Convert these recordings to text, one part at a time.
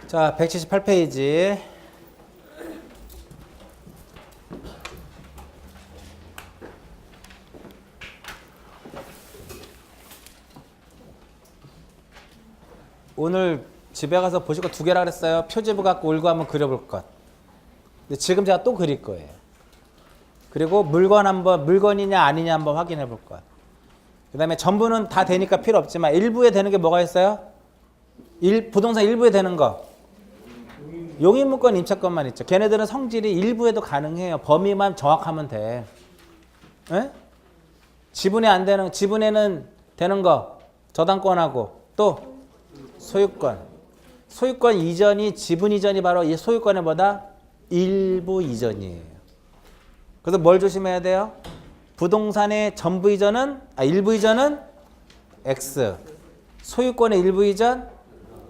자, 178페이지. 오늘 집에 가서 보실 거 두 개라 그랬어요. 표지부 갖고 울고 한번 그려볼 것. 근데 지금 제가 또 그릴 거예요. 그리고 물건이냐 아니냐 한번 확인해 볼 것. 그 다음에 전부는 다 되니까 필요 없지만 일부에 되는 게 뭐가 있어요? 부동산 일부에 되는 거. 용인문건 임차권만 있죠. 걔네들은 성질이 일부에도 가능해요. 범위만 정확하면 돼. 에? 지분에 안 되는, 지분에는 되는 거. 저당권하고 또 소유권. 소유권 이전이, 지분 이전이 바로 이 소유권의 뭐다? 일부 이전이에요. 그래서 뭘 조심해야 돼요? 부동산의 전부 이전은, 일부 이전은 X. 소유권의 일부 이전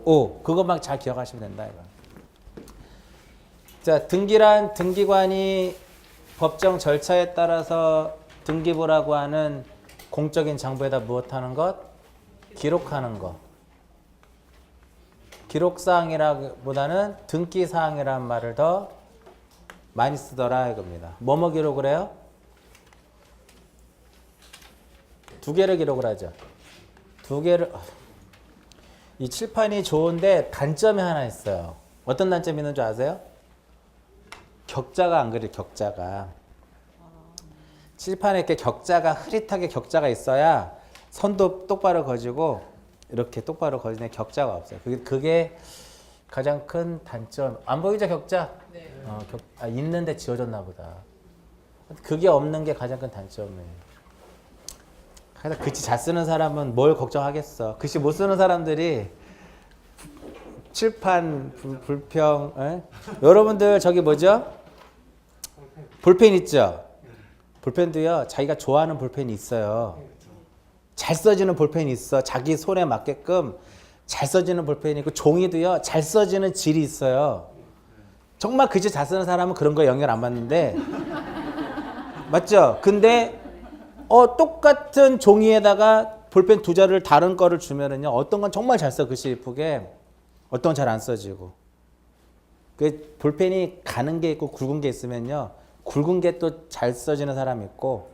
O. 그것만 잘 기억하시면 된다, 이거. 자, 등기란 등기관이 법정 절차에 따라서 등기부라고 하는 공적인 장부에다 무엇하는 것? 기록하는 것. 기록사항이라기보다는 등기사항이라는 말을 더 많이 쓰더라 이겁니다. 뭐뭐 기록을 해요? 두 개를 기록을 하죠. 두 개를. 이 칠판이 좋은데 단점이 하나 있어요. 어떤 단점이 있는 줄 아세요? 격자가 안 그려. 격자가. 칠판에 이렇게 격자가 흐릿하게 격자가 있어야 선도 똑바로 그어지고 이렇게 똑바로 그어지는 격자가 없어요. 그게 가장 큰 단점. 안 보이죠, 격자? 네. 있는데 지워졌나 보다. 그게 없는 게 가장 큰 단점이에요. 그래서 글씨 잘 쓰는 사람은 뭘 걱정하겠어. 글씨 못 쓰는 사람들이 칠판, 불평. 여러분들 저기 뭐죠? 볼펜 있죠? 볼펜도요, 자기가 좋아하는 볼펜이 있어요. 잘 써지는 볼펜이 있어. 자기 손에 맞게끔 잘 써지는 볼펜이 있고, 종이도요, 잘 써지는 질이 있어요. 정말 글씨 잘 쓰는 사람은 그런 거에 영향을 안 받는데, 맞죠? 근데 똑같은 종이에다가 볼펜 두 자루를 다른 거를 주면은요, 어떤 건 정말 잘 써, 글씨 예쁘게. 어떤 건 잘 안 써지고. 그 볼펜이 가는 게 있고 굵은 게 있으면요, 굵은 게 또 잘 써지는 사람이 있고,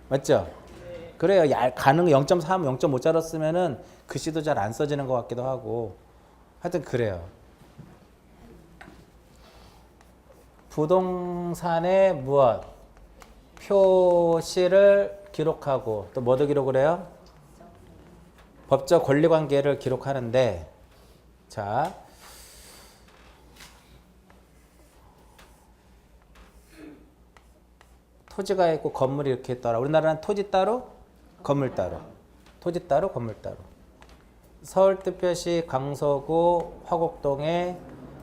맞죠? 네. 그래요. 가는 거 0.3, 0.5자로 쓰면은 글씨도 잘 안 써지는 것 같기도 하고. 하여튼 그래요. 부동산의 무엇? 표시를 기록하고 또 뭐도 기록을 해요? 법적 권리관계를 기록하는데, 자, 토지가 있고 건물이 이렇게 있더라. 우리나라는 토지 따로, 건물 따로. 토지 따로, 건물 따로. 서울특별시 강서구 화곡동에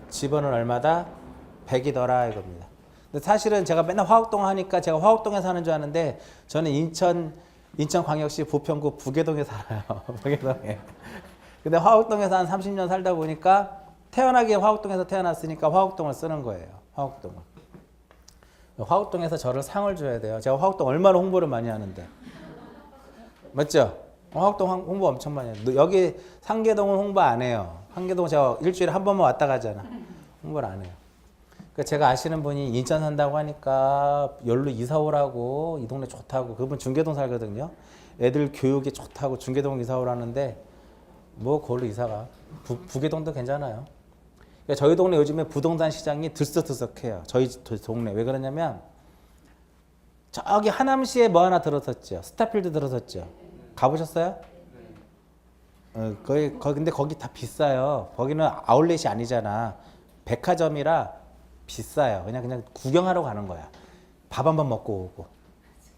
집원은 얼마다? 100이더라 이겁니다. 근데 사실은 제가 맨날 화곡동 하니까 제가 화곡동에 사는 줄 아는데, 저는 인천광역시 부평구 부계동에 살아요. 부계동에. 근데 화곡동에서 한 30년 살다 보니까 태어나기에 화곡동에서 태어났으니까 화곡동을 쓰는 거예요. 화곡동을. 화곡동에서 저를 상을 줘야 돼요. 제가 화곡동 얼마나 홍보를 많이 하는데. 맞죠? 화곡동 홍보 엄청 많이 해요. 여기 상계동은 홍보 안 해요. 상계동 제가 일주일에 한 번만 왔다 가잖아. 홍보를 안 해요. 그러니까 제가 아시는 분이 인천 산다고 하니까 여기로 이사 오라고, 이 동네 좋다고. 그분 중계동 살거든요. 애들 교육이 좋다고 중계동 이사 오라는데 뭐 거기로 이사가. 부계동도 괜찮아요. 그러니까 저희 동네 요즘에 부동산 시장이 들썩들썩해요. 저희 동네. 왜 그러냐면 저기 하남시에 뭐 하나 들어섰죠. 스타필드 들어섰죠. 가보셨어요? 근데 거기 다 비싸요. 거기는 아울렛이 아니잖아. 백화점이라 비싸요. 그냥 구경하러 가는 거야. 밥 한 번 먹고 오고.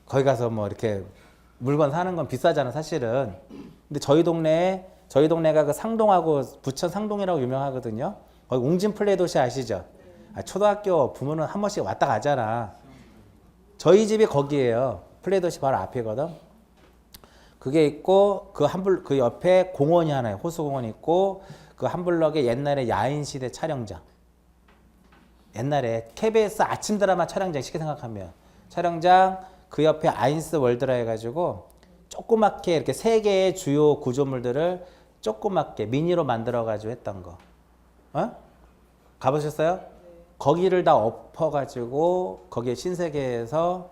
거기 가서 뭐 이렇게 물건 사는 건 비싸잖아, 사실은. 근데 저희 동네가 그 상동하고 부천 상동이라고 유명하거든요. 거기 웅진 플레이 도시 아시죠? 초등학교 부모는 한 번씩 왔다 가잖아. 저희 집이 거기에요. 플레이 도시 바로 앞이거든. 그게 있고 그 옆에 공원이 하나 있어요. 호수공원이 있고 그 한 블럭에 옛날에 야인시대 촬영장. 옛날에 KBS 아침 드라마 촬영장 쉽게 생각하면 촬영장, 그 옆에 아인스 월드라 해가지고 조그맣게 이렇게 세 개의 주요 구조물들을 조그맣게 미니로 만들어가지고 했던 거. 가보셨어요? 거기를 다 엎어가지고 거기에 신세계에서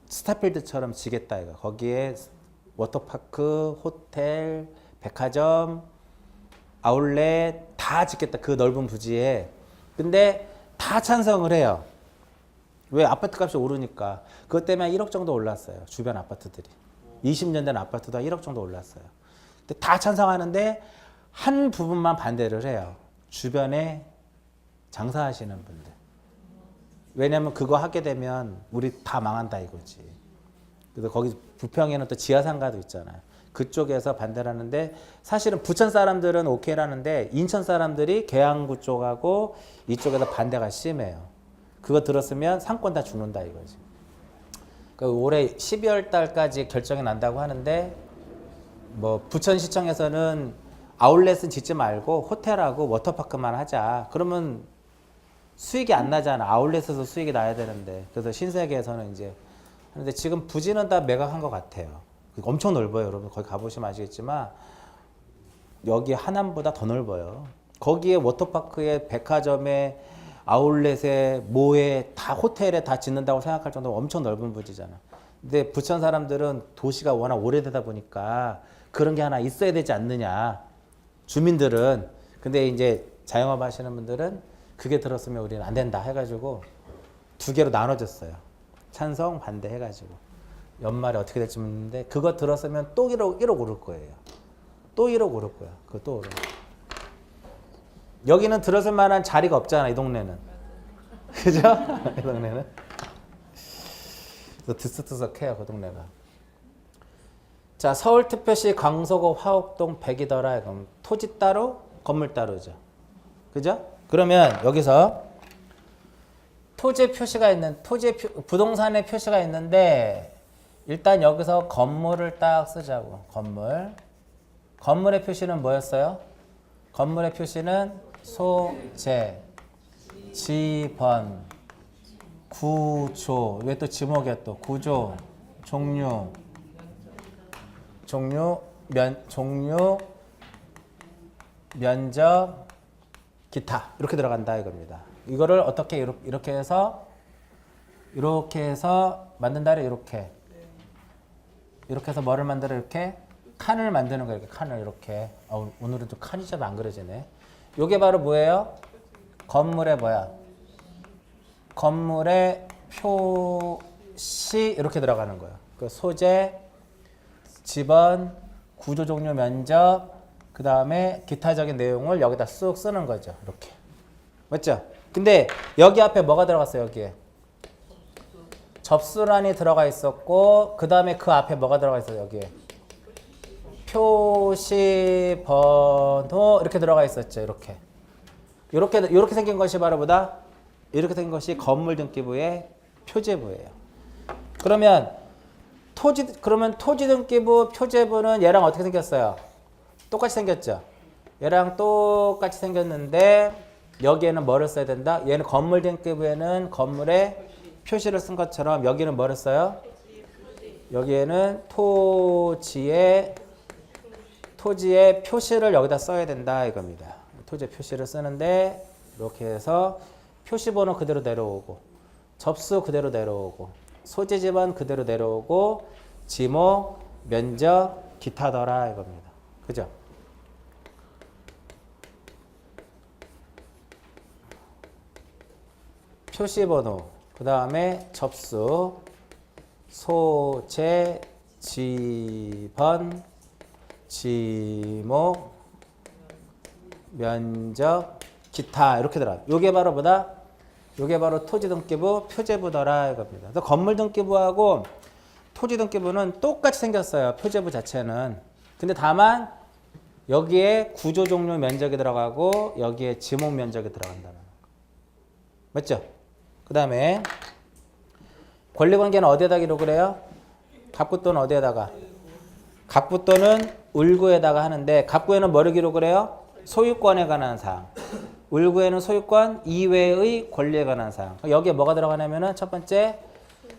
스타필드처럼 지겠다 이거. 거기에 워터파크, 호텔, 백화점, 아울렛 다 짓겠다. 그 넓은 부지에. 근데 다 찬성을 해요. 왜? 아파트 값이 오르니까. 그것 때문에 1억 정도 올랐어요. 주변 아파트들이. 20년 된 아파트도 1억 정도 올랐어요. 근데 다 찬성하는데 한 부분만 반대를 해요. 주변에 장사하시는 분들. 왜냐면 그거 하게 되면 우리 다 망한다 이거지. 그래서 거기 부평에는 또 지하상가도 있잖아요. 그쪽에서 반대를 하는데 사실은 부천 사람들은 오케이라는데 인천 사람들이 계양구 쪽하고 이쪽에서 반대가 심해요. 그거 들었으면 상권 다 죽는다 이거지. 그러니까 올해 12월 달까지 결정이 난다고 하는데 뭐 부천시청에서는 아울렛은 짓지 말고 호텔하고 워터파크만 하자. 그러면 수익이 안 나잖아. 아울렛에서 수익이 나야 되는데. 그래서 신세계에서는 이제 하는데 지금 부지는 다 매각한 것 같아요. 엄청 넓어요. 여러분 거기 가보시면 아시겠지만 여기 하남보다 더 넓어요. 거기에 워터파크에 백화점에 아울렛에 뭐에 다 호텔에 다 짓는다고 생각할 정도로 엄청 넓은 부지잖아. 근데 부천 사람들은 도시가 워낙 오래되다 보니까 그런 게 하나 있어야 되지 않느냐. 주민들은. 근데 이제 자영업 하시는 분들은 그게 들었으면 우리는 안 된다 해가지고 두 개로 나눠졌어요. 찬성 반대 해가지고 연말에 어떻게 될지 모르는데 그거 들었으면 또 1억 오를 거예요. 또 1억 오를 거야. 그거 또 오를. 여기는 들었을 만한 자리가 없잖아 이 동네는. 그죠? 이 동네는. 그래서 드스트석해요 그 동네가. 자 서울특별시 강서구 화곡동 100이더라. 그럼 토지 따로 건물 따로죠. 그죠? 그러면 여기서 토지 표시가 있는 부동산의 표시가 있는데 일단 여기서 건물을 딱 쓰자고. 건물의 표시는 뭐였어요? 건물의 표시는 소재, 지번, 구조. 왜 또 지목이야 또? 구조, 종류, 면적, 기타 이렇게 들어간다 이겁니다. 이거를 어떻게 이렇게 해서 만든다. 이렇게 해서 뭐를 만들어? 이렇게 칸을 만드는 거예요. 이렇게 칸을 이렇게. 오늘은 좀 칸이 좀 안 그려지네. 요게 바로 뭐예요? 건물의 뭐야? 건물의 표시 이렇게 들어가는 거예요. 그 소재, 지번, 구조, 종류, 면적, 그 다음에 기타적인 내용을 여기다 쑥 쓰는 거죠. 이렇게. 맞죠? 근데 여기 앞에 뭐가 들어갔어요? 여기에 접수란이 들어가 있었고 그 다음에 그 앞에 뭐가 들어가 있어요? 여기에 표시 번호 이렇게 들어가 있었죠. 이렇게 생긴 것이 바로 뭐다? 이렇게 생긴 것이 건물 등기부의 표제부예요. 그러면 토지 등기부 표제부는 얘랑 어떻게 생겼어요? 똑같이 생겼죠. 얘랑 똑같이 생겼는데 여기에는 뭐를 써야 된다? 얘는 건물 등기부에는 건물의 표시를 쓴 것처럼 여기는 뭐를 써요? 여기에는 토지의 표시를 여기다 써야 된다 이겁니다. 토지의 표시를 쓰는데 이렇게 해서 표시번호 그대로 내려오고 접수 그대로 내려오고 소재 지번 그대로 내려오고 지목, 면적, 기타더라 이겁니다. 그죠? 표시번호, 그 다음에 접수, 소재, 지번, 지목, 면적, 기타 이렇게 들어가요. 요게 바로 뭐다? 요게 바로 토지등기부 표제부더라 이겁니다. 그래서 건물등기부하고 토지등기부는 똑같이 생겼어요. 표제부 자체는. 근데 다만 여기에 구조종류 면적이 들어가고 여기에 지목 면적이 들어간다는 거. 맞죠? 그 다음에 권리관계는 어디에다 기록을 해요? 갑부토는 어디에다가? 갑부토는 을구에다가 하는데 갑구에는 뭐를 기록을 해요? 소유권에 관한 사항. 을구에는 소유권 이외의 권리에 관한 사항. 여기에 뭐가 들어가냐면은 첫 번째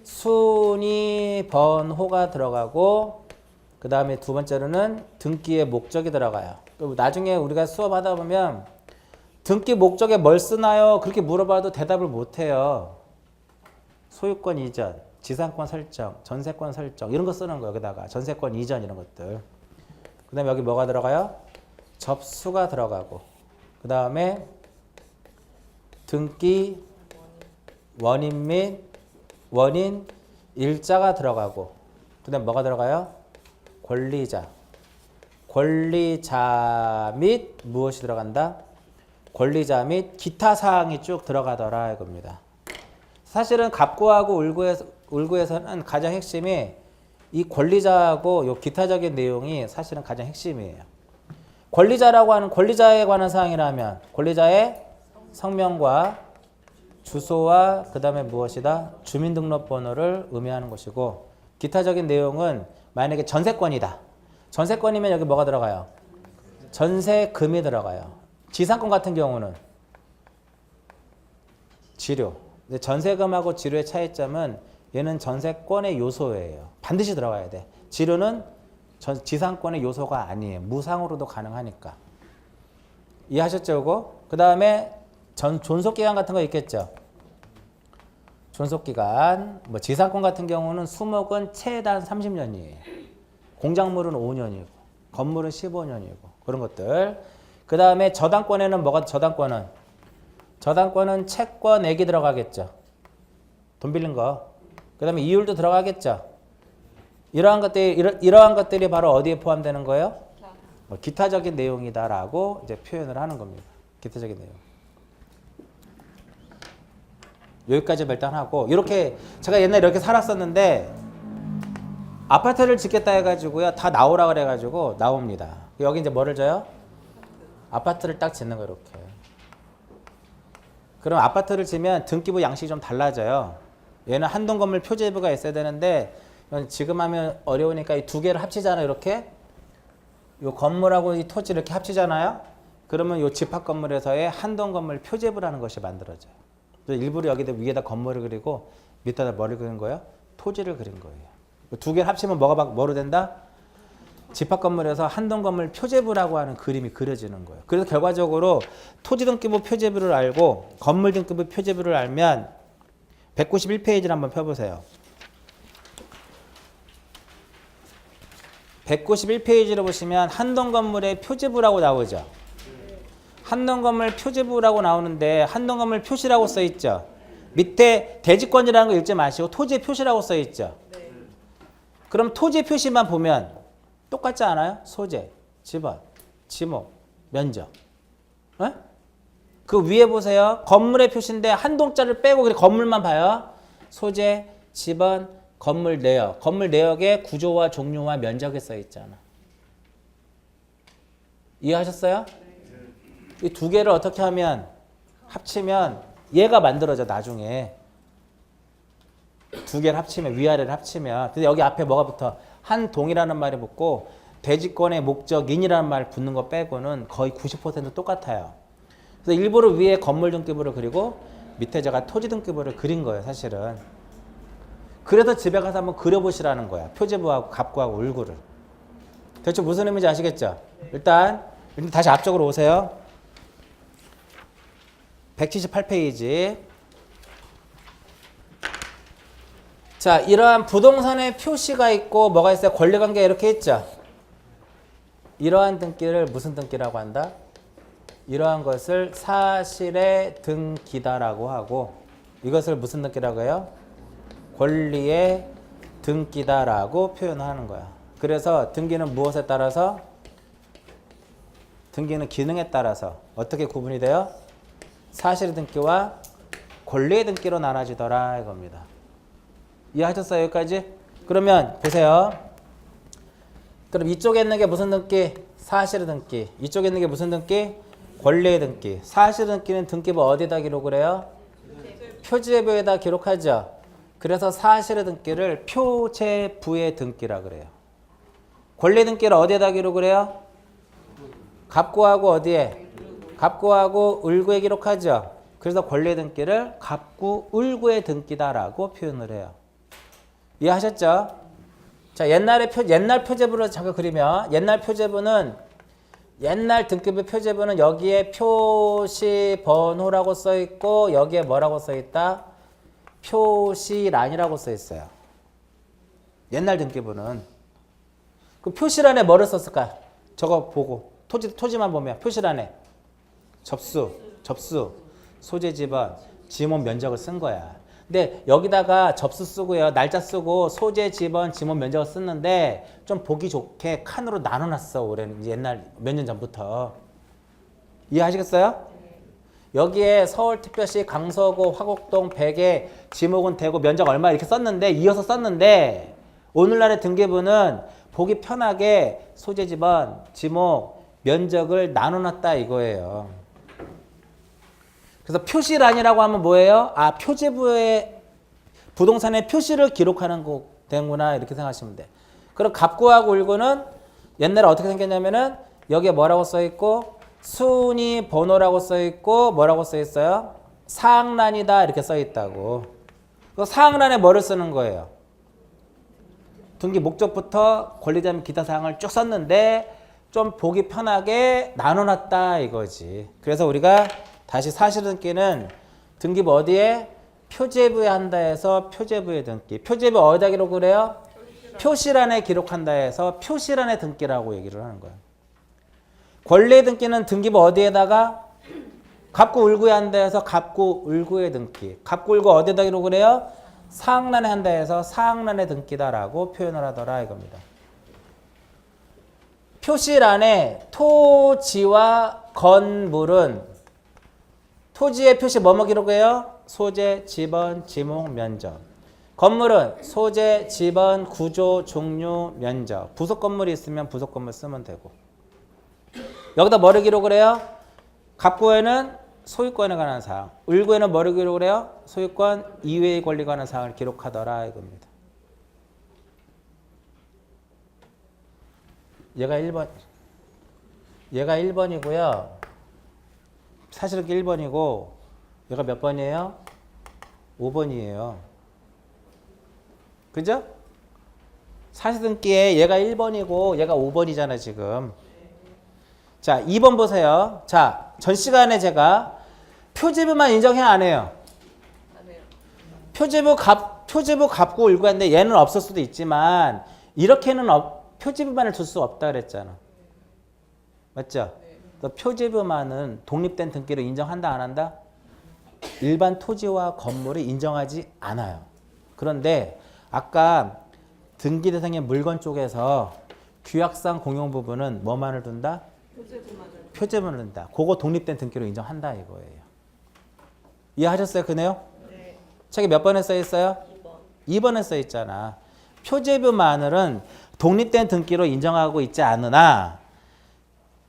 순위 번호가 들어가고 그 다음에 두 번째로는 등기의 목적이 들어가요. 나중에 우리가 수업하다 보면 등기 목적에 뭘 쓰나요? 그렇게 물어봐도 대답을 못해요. 소유권 이전, 지상권 설정, 전세권 설정 이런 거 쓰는 거예요. 여기다가 전세권 이전 이런 것들. 그 다음에 여기 뭐가 들어가요? 접수가 들어가고 그 다음에 등기 원인 및 원인 일자가 들어가고 그 다음에 뭐가 들어가요? 권리자. 권리자 및 무엇이 들어간다? 권리자 및 기타 사항이 쭉 들어가더라 이겁니다. 사실은 갑구하고 울구에서는 가장 핵심이 이 권리자하고 요 기타적인 내용이 사실은 가장 핵심이에요. 권리자라고 하는 권리자에 관한 사항이라면 권리자의 성명과 주소와 그 다음에 무엇이다? 주민등록번호를 의미하는 것이고 기타적인 내용은 만약에 전세권이다. 전세권이면 여기 뭐가 들어가요? 전세금이 들어가요. 지상권 같은 경우는 지료. 근데 전세금하고 지료의 차이점은 얘는 전세권의 요소예요. 반드시 들어가야 돼. 지료는 지상권의 요소가 아니에요. 무상으로도 가능하니까. 이해하셨죠, 이거? 그 다음에 존속기간 같은 거 있겠죠? 존속기간. 뭐 지상권 같은 경우는 수목은 최단 30년이에요. 공작물은 5년이고, 건물은 15년이고, 그런 것들. 그 다음에 저당권에는 뭐가, 저당권은 채권액이 들어가겠죠. 돈 빌린 거. 그 다음에 이율도 들어가겠죠. 이러한 것들이 바로 어디에 포함되는 거예요? 기타적인 내용이다라고 이제 표현을 하는 겁니다. 기타적인 내용. 여기까지 일단 하고, 이렇게 제가 옛날에 이렇게 살았었는데 아파트를 짓겠다 해가지고요, 다 나오라 그래가지고 나옵니다. 여기 이제 뭐를 줘요? 아파트를 딱 짓는 거 이렇게. 그럼 아파트를 지면 등기부 양식이 좀 달라져요. 얘는 한동 건물 표제부가 있어야 되는데 지금 하면 어려우니까 이 두 개를 합치잖아요. 이렇게 이 건물하고 이 토지 이렇게 합치잖아요. 그러면 이 집합 건물에서의 한동 건물 표제부라는 것이 만들어져요. 그래서 일부러 여기다 위에다 건물을 그리고 밑에다 뭐를 그린 거예요? 토지를 그린 거예요. 두 개를 합치면 뭐로 된다? 집합 건물에서 한동 건물 표제부라고 하는 그림이 그려지는 거예요. 그래서 결과적으로 토지 등기부 표제부를 알고 건물 등기부 표제부를 알면 191페이지를 한번 펴보세요. 191페이지를 보시면 한동 건물의 표제부라고 나오죠. 한동 건물 표제부라고 나오는데 한동 건물 표시라고 써 있죠. 밑에 대지권이라는 거 읽지 마시고 토지의 표시라고 써 있죠. 그럼 토지 표시만 보면 똑같지 않아요? 소재, 지번, 지목, 면적. 에? 그 위에 보세요. 건물의 표시인데 한동자를 빼고 그냥 건물만 봐요. 소재, 지번, 건물 내역. 건물 내역의 구조와 종류와 면적이 써 있잖아. 이해하셨어요? 이 두 개를 어떻게 하면 합치면 얘가 만들어져 나중에. 두 개를 합치면 위아래를 합치면. 근데 여기 앞에 뭐가 붙어? 한동이라는 말이 붙고 대지권의 목적인이라는 말 붙는 거 빼고는 거의 90% 똑같아요. 그래서 일부러 위에 건물 등기부를 그리고 밑에 제가 토지 등기부를 그린 거예요, 사실은. 그래서 집에 가서 한번 그려보시라는 거야. 표제부하고 갑구하고 울구를. 대충 무슨 의미인지 아시겠죠? 일단 다시 앞쪽으로 오세요. 178페이지. 자, 이러한 부동산의 표시가 있고 뭐가 있어요? 권리관계 이렇게 있죠. 이러한 등기를 무슨 등기라고 한다? 이러한 것을 사실의 등기다라고 하고 이것을 무슨 등기라고 해요? 권리의 등기다라고 표현하는 거야. 그래서 등기는 무엇에 따라서? 등기는 기능에 따라서 어떻게 구분이 돼요? 사실의 등기와 권리의 등기로 나눠지더라 이겁니다. 이해하셨어요? 여기까지? 그러면 보세요. 그럼 이쪽에 있는 게 무슨 등기? 사실의 등기. 이쪽에 있는 게 무슨 등기? 권리의 등기. 사실의 등기는 등기부 어디다 기록을 해요? 표제부에다 기록하죠. 그래서 사실의 등기를 표제부의 등기라 그래요. 권리 등기를 어디에다 기록을 해요? 갑구하고 어디에? 갑구하고 을구에 기록하죠. 그래서 권리 등기를 갑구, 을구의 등기다라고 표현을 해요. 이해하셨죠? 자, 옛날 표제부를 잠깐 그리면 옛날 표제부는 옛날 등기부 표제부는 여기에 표시 번호라고 써 있고 여기에 뭐라고 써 있다? 표시란이라고 써 있어요. 옛날 등기부는. 그 표시란에 뭐를 썼을까? 저거 보고 토지만 보면 표시란에 접수, 소재 지번, 지목 면적을 쓴 거야. 근데 여기다가 접수 쓰고요, 날짜 쓰고 소재 지번, 지목 면적을 썼는데 좀 보기 좋게 칸으로 나눠놨어. 올해는 옛날 몇 년 전부터. 이해하시겠어요? 여기에 서울특별시 강서구 화곡동 100에 지목은 되고 면적 얼마 이렇게 썼는데 이어서 썼는데 오늘날의 등기부는 보기 편하게 소재 지번, 지목, 면적을 나눠놨다 이거예요. 그래서 표시란이라고 하면 뭐예요? 아, 표제부에 부동산의 표시를 기록하는 거 되는구나 이렇게 생각하시면 돼. 그럼 갑구하고 울구는 옛날에 어떻게 생겼냐면은 여기에 뭐라고 써 있고 순위 번호라고 써 있고 뭐라고 써 있어요? 사항란이다 이렇게 써 있다고. 그 사항란에 뭐를 쓰는 거예요? 등기 목적부터 권리자 및 기타 사항을 쭉 썼는데 좀 보기 편하게 나눠놨다 이거지. 그래서 우리가 다시 사실등기는 등기부 어디에? 표제부에 한다 해서 표제부에 등기. 표제부 어디다 기록을 해요? 표시란에 기록한다 해서 표시란에 등기라고 얘기를 하는 거예요. 권리의 등기는 등기부 어디에다가? 갑구 울구에 한다 해서 갑구 울구에 등기. 갑구 울구 어디에다 기록을 해요? 사항란에 한다 해서 사항란에 등기다라고 표현을 하더라 이겁니다. 표시란에 토지와 건물은 토지의 표시 뭐뭐 기록해요? 소재, 지번, 지목, 면적. 건물은 소재, 지번, 구조, 종류, 면적. 부속 건물이 있으면 부속 건물 쓰면 되고. 여기다 뭐를 기록을 해요? 갑구에는 소유권에 관한 사항. 울구에는 뭐를 기록을 해요? 소유권 이외의 권리에 관한 사항을 기록하더라 이겁니다. 얘가 1번이고요. 사실은 1번이고 얘가 몇 번이에요? 5번이에요. 그죠? 사실등기에 얘가 1번이고 얘가 5번이잖아 지금. 자, 2번 보세요. 자, 전 시간에 제가 표제부만 인정해 안 해요? 안 해요. 표제부 갑구 울고 했는데 얘는 없을 수도 있지만 이렇게는 표제부만을 둘 수 없다 그랬잖아. 맞죠? 표제부만은 독립된 등기를 인정한다 안 한다? 일반 토지와 건물을 인정하지 않아요. 그런데 아까 등기 대상의 물건 쪽에서 규약상 공용 부분은 뭐만을 둔다? 표제부만을 둔다. 그거 독립된 등기로 인정한다 이거예요. 이해하셨어요 그 내용? 네. 책에 몇 번에 써 있어요? 2번에 써 있잖아. 표제부만은 독립된 등기로 인정하고 있지 않으나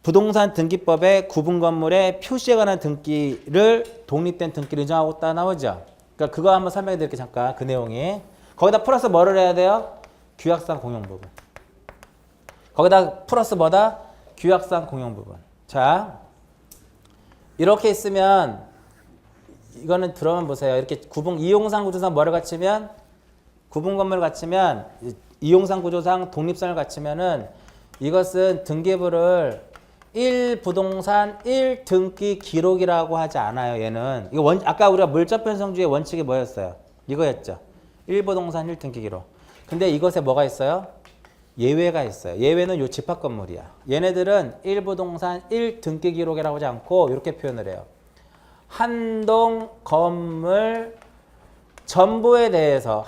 부동산 등기법의 구분 건물의 표시에 관한 등기를 독립된 등기로 인정하고 있다 나오죠. 그러니까 그거 한번 설명해 드릴게요. 잠깐 그 내용이. 거기다 플러스 뭐를 해야 돼요? 규약상 공용 부분. 거기다 플러스 뭐다? 규약상 공용 부분. 자, 이렇게 있으면 이거는 들어만 보세요. 이렇게 이용상 구조상 뭐를 갖추면 구분 건물을 갖추면 이용상 구조상 독립성을 갖추면은 이것은 등기부를 1부동산 1등기 기록이라고 하지 않아요. 얘는 이거 아까 우리가 물적 편성주의 원칙이 뭐였어요? 이거였죠. 1부동산 1등기 기록. 근데 이것에 뭐가 있어요? 예외가 있어요. 예외는 요 집합 건물이야. 얘네들은 1부동산 1등기 기록이라고 하지 않고 이렇게 표현을 해요. 한동 건물 전부에 대해서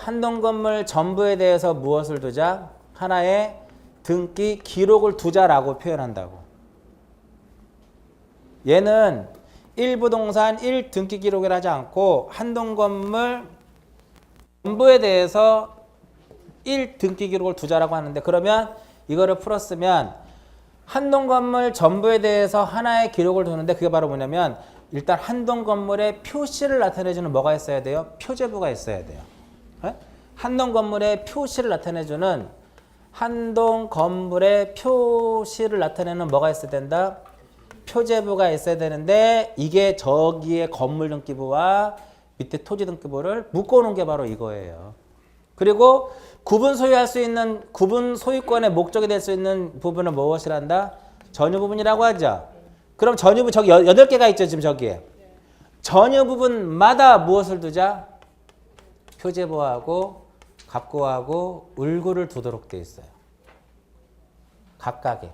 무엇을 두자? 하나의 등기 기록을 두자라고 표현한다고. 얘는 1부동산 1등기 기록을 하지 않고 한동 건물 전부에 대해서 1등기 기록을 두자라고 하는데 그러면 이거를 풀었으면 한동 건물 전부에 대해서 하나의 기록을 두는데 그게 바로 뭐냐면 일단 한동 건물의 표시를 나타내주는 뭐가 있어야 돼요? 표제부가 있어야 돼요. 한동 건물의 표시를 나타내주는 한동 건물의 표시를 나타내는 뭐가 있어야 된다? 표제부가 있어야 되는데 이게 저기에 건물 등기부와 밑에 토지 등기부를 묶어놓은 게 바로 이거예요. 그리고 구분 소유권의 목적이 될 수 있는 부분은 무엇이란다? 전유 부분이라고 하죠. 그럼 전유 부분 저기 8개가 있죠. 지금 저기에. 전유 부분마다 무엇을 두자? 표제부하고 갑구하고 울구를 두도록 돼 있어요. 각각에.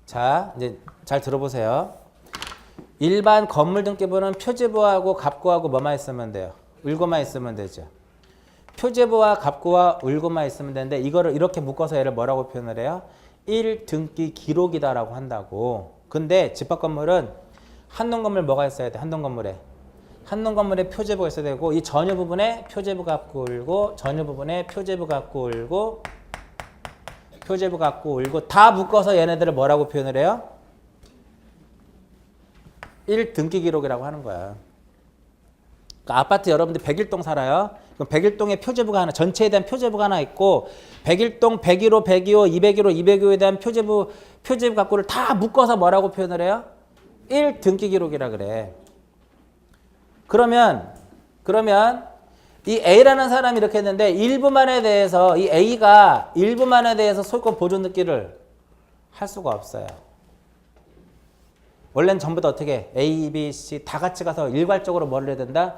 자, 이제 잘 들어보세요. 일반 건물 등기부는 표제부하고 갑구하고 뭐만 있으면 돼요? 울구만 있으면 되죠. 표제부와 갑구와 울구만 있으면 되는데 이거를 이렇게 묶어서 얘를 뭐라고 표현을 해요? 1등기 기록이다라고 한다고. 근데 집합 건물은 한동 건물 뭐가 있어야 돼? 한동 건물에. 한동 건물에 표제부가 있어야 되고 이 전유 부분에 표제부 갑구 울고 전유 부분에 표제부 갑구 울고 표제부 갖고 울고 다 묶어서 얘네들을 뭐라고 표현을 해요? 1등기 기록이라고 하는 거야. 그러니까 아파트 여러분들 101동 살아요. 그럼 101동에 표제부가 하나, 전체에 대한 표제부가 하나 있고 101동 101호, 102호, 201호, 202호에 대한 표제부 갖고를 다 묶어서 뭐라고 표현을 해요? 1등기 기록이라 그래. 그러면 이 A라는 사람이 이렇게 했는데 일부만에 대해서 이 A가 일부만에 대해서 소유권 보존 등기를 할 수가 없어요. 원래는 전부 다 어떻게 A, B, C 다 같이 가서 일괄적으로 뭐를 해야 된다?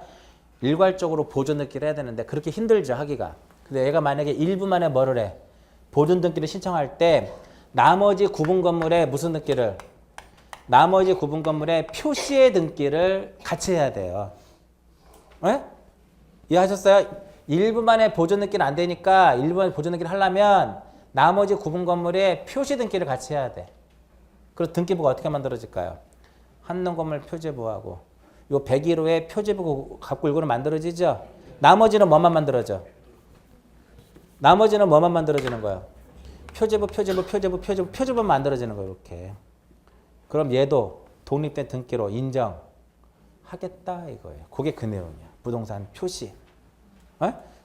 일괄적으로 보존 등기를 해야 되는데 그렇게 힘들죠 하기가. 근데 얘가 만약에 일부만에 뭐를 해? 보존 등기를 신청할 때 나머지 구분 건물에 무슨 등기를? 나머지 구분 건물에 표시의 등기를 같이 해야 돼요. 네? 이해하셨어요? 일부만의 보존 등기는 안 되니까 일부만의 보존 등기를 하려면 나머지 구분 건물에 표시 등기를 같이 해야 돼. 그럼 등기부가 어떻게 만들어질까요? 한동 건물 표제부하고 요 101호에 표제부 갖고 울고는 만들어지죠? 나머지는 뭐만 만들어져? 나머지는 뭐만 만들어지는 거야? 표제부만 만들어지는 거예요. 이렇게. 그럼 얘도 독립된 등기로 인정하겠다 이거예요. 그게 그 내용이야. 부동산 표시.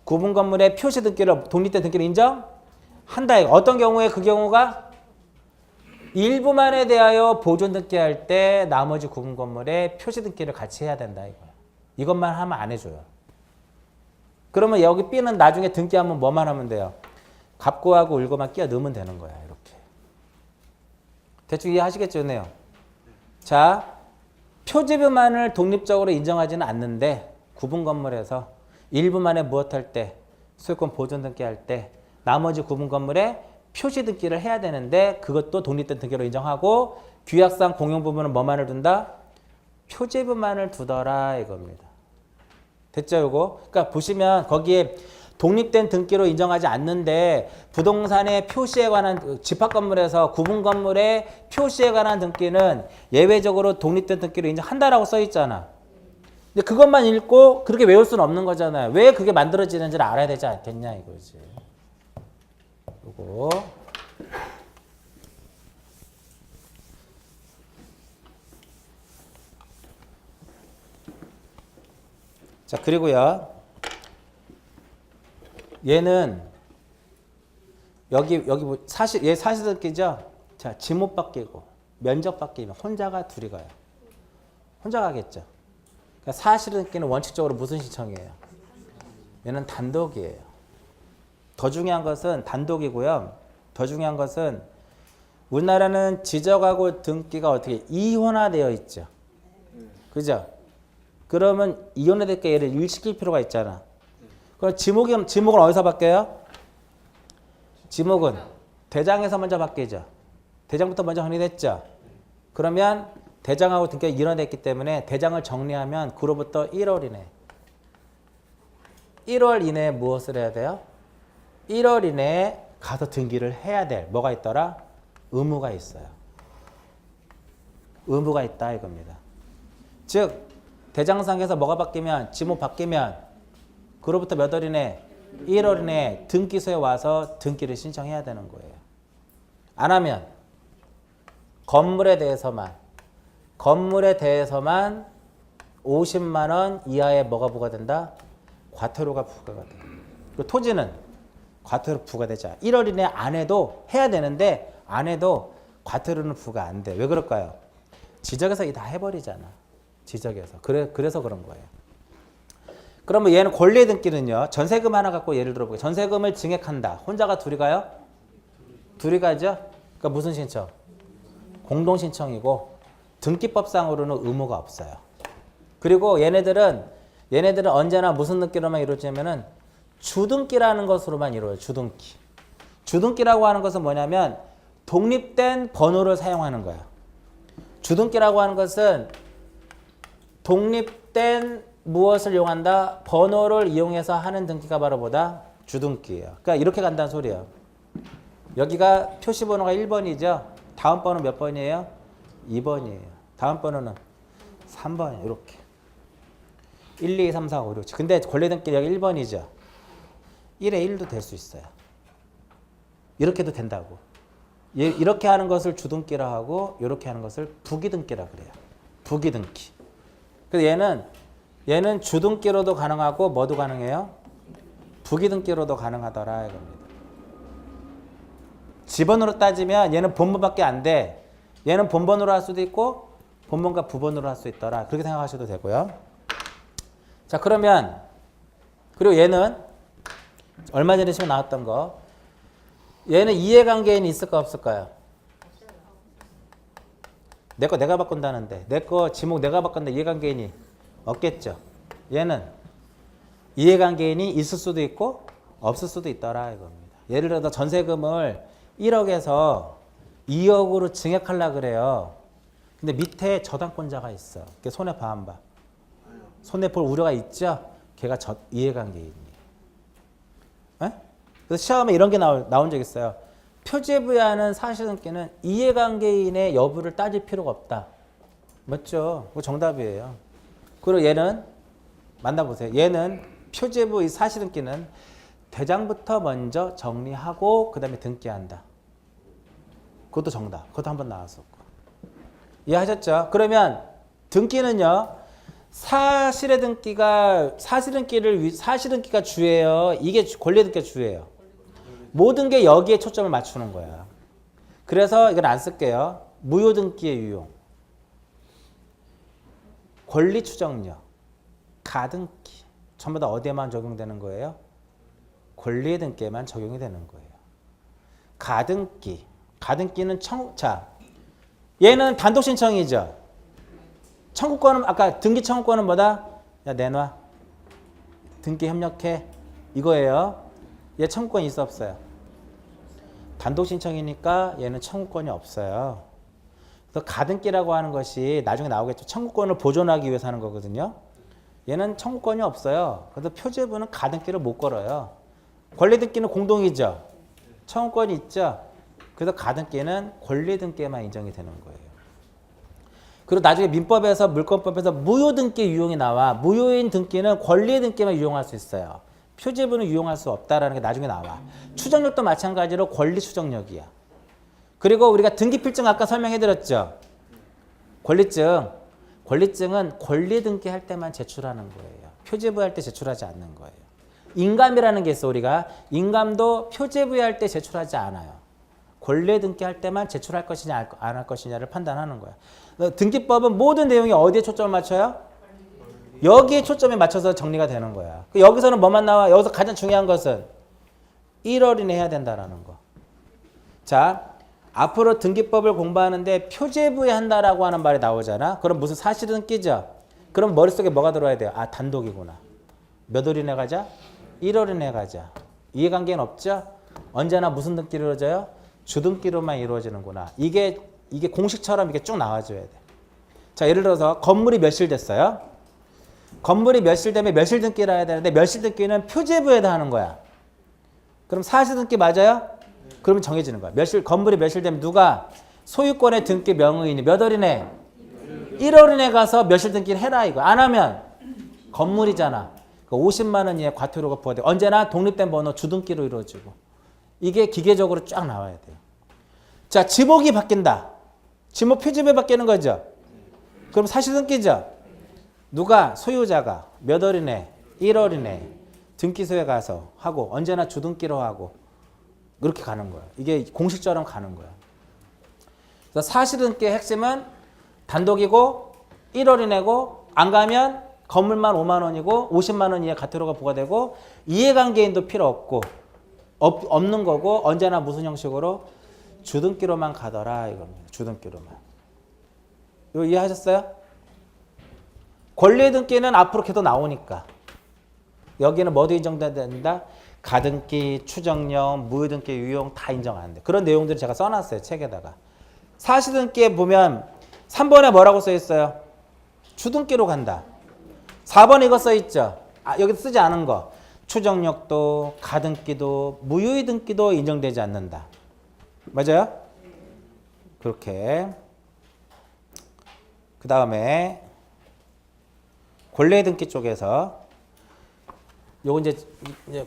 구분 건물의 표시 등기를 독립된 등기를 인정한다. 어떤 경우에 그 경우가 일부만에 대하여 보존 등기할 때 나머지 구분 건물의 표시 등기를 같이 해야 된다 이거야. 이것만 하면 안 해줘요. 그러면 여기 B는 나중에 등기하면 뭐만 하면 돼요? 갑구하고 울고만 끼워 넣으면 되는 거야. 이렇게. 대충 이해하시겠죠? 네요. 자, 표제부만을 독립적으로 인정하지는 않는데 구분 건물에서 일부만에 무엇할 때 소유권 보존 등기할 때 나머지 구분 건물에 표시 등기를 해야 되는데 그것도 독립된 등기로 인정하고 규약상 공용 부분은 뭐만을 둔다? 표제부만을 두더라 이겁니다. 됐죠 요거? 그러니까 보시면 거기에 독립된 등기로 인정하지 않는데 부동산의 표시에 관한 집합 건물에서 구분 건물의 표시에 관한 등기는 예외적으로 독립된 등기로 인정한다라고 써 있잖아. 근데 그것만 읽고 그렇게 외울 수는 없는 거잖아요. 왜 그게 만들어지는지를 알아야 되지 않겠냐 이거지. 요거. 자, 그리고요. 얘는 여기 뭐 얘 사실등기죠. 자, 지목 바뀌고 면적 바뀌면 혼자가 둘이 가요. 혼자 가겠죠. 그러니까 사실등기는 원칙적으로 무슨 신청이에요? 얘는 단독이에요. 더 중요한 것은 단독이고요. 더 중요한 것은 우리나라는 지적하고 등기가 어떻게 이혼화되어 있죠. 그죠? 그러면 이혼화될 때 얘를 일시킬 필요가 있잖아. 그럼 지목은 어디서 바뀌어요? 지목은 대장에서 먼저 바뀌죠. 대장부터 먼저 정리됐죠. 그러면 대장하고 등기가 이혼화됐기 때문에 대장을 정리하면 그로부터 1월 이내. 1월 이내에 무엇을 해야 돼요? 1월 이내에 가서 등기를 해야 될 뭐가 있더라? 의무가 있어요. 의무가 있다 이겁니다. 즉 대장상에서 뭐가 바뀌면 지목 바뀌면 그로부터 몇 월 이내? 1월 이내에 등기소에 와서 등기를 신청해야 되는 거예요. 안 하면 건물에 대해서만 50만 원 이하의 뭐가 부과된다? 과태료가 부과가 돼. 그리고 토지는 과태료 부과되지 않아. 1월 이내 안 해도 해야 되는데 안 해도 과태료는 부과 안 돼. 왜 그럴까요? 지적에서 다 해버리잖아. 지적에서. 그래서 그런 거예요. 그러면 얘는 권리의 등기는요. 전세금 하나 갖고 예를 들어볼게요. 전세금을 증액한다. 혼자가 둘이 가요? 둘이 가죠? 그러니까 무슨 신청? 공동 신청이고 등기법상으로는 의무가 없어요. 그리고 얘네들은 언제나 무슨 등기로만 이루어지냐면은 주등기라는 것으로만 이루어져요. 주등기. 주등기라고 하는 것은 뭐냐면 독립된 번호를 사용하는 거예요. 주등기라고 하는 것은 독립된 무엇을 이용한다? 번호를 이용해서 하는 등기가 바로 뭐다? 주등기예요. 그러니까 이렇게 간다는 소리예요. 여기가 표시번호가 1번이죠. 다음 번호 몇 번이에요? 2번이에요. 다음 번호는 3번이에요. 이렇게. 1, 2, 3, 4, 5, 6, 7. 근데 권리등기 여기 1번이죠. 1에 1도 될 수 있어요. 이렇게도 된다고. 이렇게 하는 것을 주등기라 하고 이렇게 하는 것을 부기등기라 그래요. 부기등기. 그래서 얘는 주등기로도 가능하고 뭐도 가능해요? 부기등기로도 가능하더라 이겁니다. 지번으로 따지면 얘는 본번밖에 안 돼. 얘는 본번으로 할 수도 있고 본번과 부번으로 할 수 있더라. 그렇게 생각하셔도 되고요. 자, 그러면 그리고 얘는 얼마 전에 시험 나왔던 거. 얘는 이해관계인이 있을까 없을까요? 내 거 내가 바꾼다는데 내 거 지목 내가 바꾼다 이해관계인이 없겠죠. 얘는 이해관계인이 있을 수도 있고 없을 수도 있더라 이겁니다. 예를 들어서 전세금을 1억에서 2억으로 증액하려고 그래요. 근데 밑에 저당권자가 있어. 그게 손해봐 안 봐? 손해볼 우려가 있죠? 걔가 이해관계인이에요. 에? 그래서 시험에 이런 게 나온 적 있어요. 표제부여하는 사실등기는 이해관계인의 여부를 따질 필요가 없다. 맞죠? 그거 정답이에요. 그리고 얘는 만나보세요. 얘는 표제부 이 사실등기는 대장부터 먼저 정리하고 그 다음에 등기한다. 그것도 정답. 그것도 한번 나왔었고. 이해하셨죠? 그러면 등기는요. 사실등기가 주예요. 이게 권리등기가 주예요. 모든 게 여기에 초점을 맞추는 거야. 그래서 이건 안 쓸게요. 무효등기의 유용. 권리추정력. 가등기. 전부 다 어디에만 적용되는 거예요? 권리등기에만 적용이 되는 거예요. 가등기. 가등기는 얘는 단독신청이죠. 청구권은 아까 등기 청구권은 뭐다? 야 내놔. 등기 협력해. 이거예요. 얘 청구권이 있어 없어요? 단독 신청이니까 얘는 청구권이 없어요. 그래서 가등기라고 하는 것이 나중에 나오겠죠. 청구권을 보존하기 위해서 하는 거거든요. 얘는 청구권이 없어요. 그래서 표제부는 가등기를 못 걸어요. 권리등기는 공동이죠. 청구권이 있죠. 그래서 가등기는 권리등기에만 인정이 되는 거예요. 그리고 나중에 민법에서 물권법에서 무효등기 유용이 나와. 무효인 등기는 권리등기만 유용할 수 있어요. 표제부는 유용할 수 없다라는 게 나중에 나와. 추정력도 마찬가지로 권리추정력이야. 그리고 우리가 등기필증 아까 설명해드렸죠. 권리증은 권리등기할 때만 제출하는 거예요. 표제부할 때 제출하지 않는 거예요. 인감이라는 게 있어. 우리가 인감도 표제부할 때 제출하지 않아요. 권리등기할 때만 제출할 것이냐 안 할 것이냐를 판단하는 거야. 등기법은 모든 내용이 어디에 초점을 맞춰요? 여기에 초점에 맞춰서 정리가 되는 거야. 여기서는 뭐만 나와? 여기서 가장 중요한 것은 1월 이내 해야 된다라는 거. 자, 앞으로 등기법을 공부하는데 표제부에 한다라고 하는 말이 나오잖아. 그럼 무슨 사실등기죠? 그럼 머릿속에 뭐가 들어야 돼요? 아, 단독이구나. 몇 월 이내 가자? 1월 이내 가자. 이해관계는 없죠? 언제나 무슨 등기로 이루어져요? 주등기로만 이루어지는구나. 이게 공식처럼 이게 쭉 나와줘야 돼. 자, 예를 들어서 건물이 몇실 됐어요? 건물이 몇실 되면 몇실 등기를 해야 되는데 몇실 등기는 표제부에다 하는 거야. 그럼 사실등기 맞아요? 그러면 정해지는 거야. 건물이 몇실 되면 누가 소유권의 등기 명의인이 몇 월이네? 1월 이내 가서 몇실 등기를 해라 이거. 안 하면 건물이잖아. 50만 원 이하의 과태료가 부과돼. 언제나 독립된 번호 주등기로 이루어지고. 이게 기계적으로 쫙 나와야 돼요. 자, 지목이 바뀐다. 지목 표제부에 바뀌는 거죠. 그럼 사실등기죠. 누가 소유자가 몇 월 이내 1월 이내 등기소에 가서 하고 언제나 주등기로 하고 그렇게 가는 거야. 이게 공식처럼 가는 거야. 그래서 사실등기의 핵심은 단독이고 1월 이내고 안 가면 건물만 5만 원이고 50만 원 이하 과태료가 부과되고 이해관계인도 필요 없고 없는 거고 언제나 무슨 형식으로 주등기로만 가더라 이겁니다. 주등기로만. 이거 이해하셨어요? 권리의 등기는 앞으로 계속 나오니까. 여기는 뭐도 인정돼야 된다? 가등기, 추정령, 무효등기, 유용 다 인정 안 돼. 그런 내용들을 제가 써놨어요. 책에다가. 사실등기에 보면 3번에 뭐라고 써 있어요? 주등기로 간다. 4번에 이거 써 있죠. 여기 쓰지 않은 거. 추정력도, 가등기도, 무효의 등기도 인정되지 않는다. 맞아요? 그렇게. 그 다음에 권리의 등기 쪽에서 요거 이제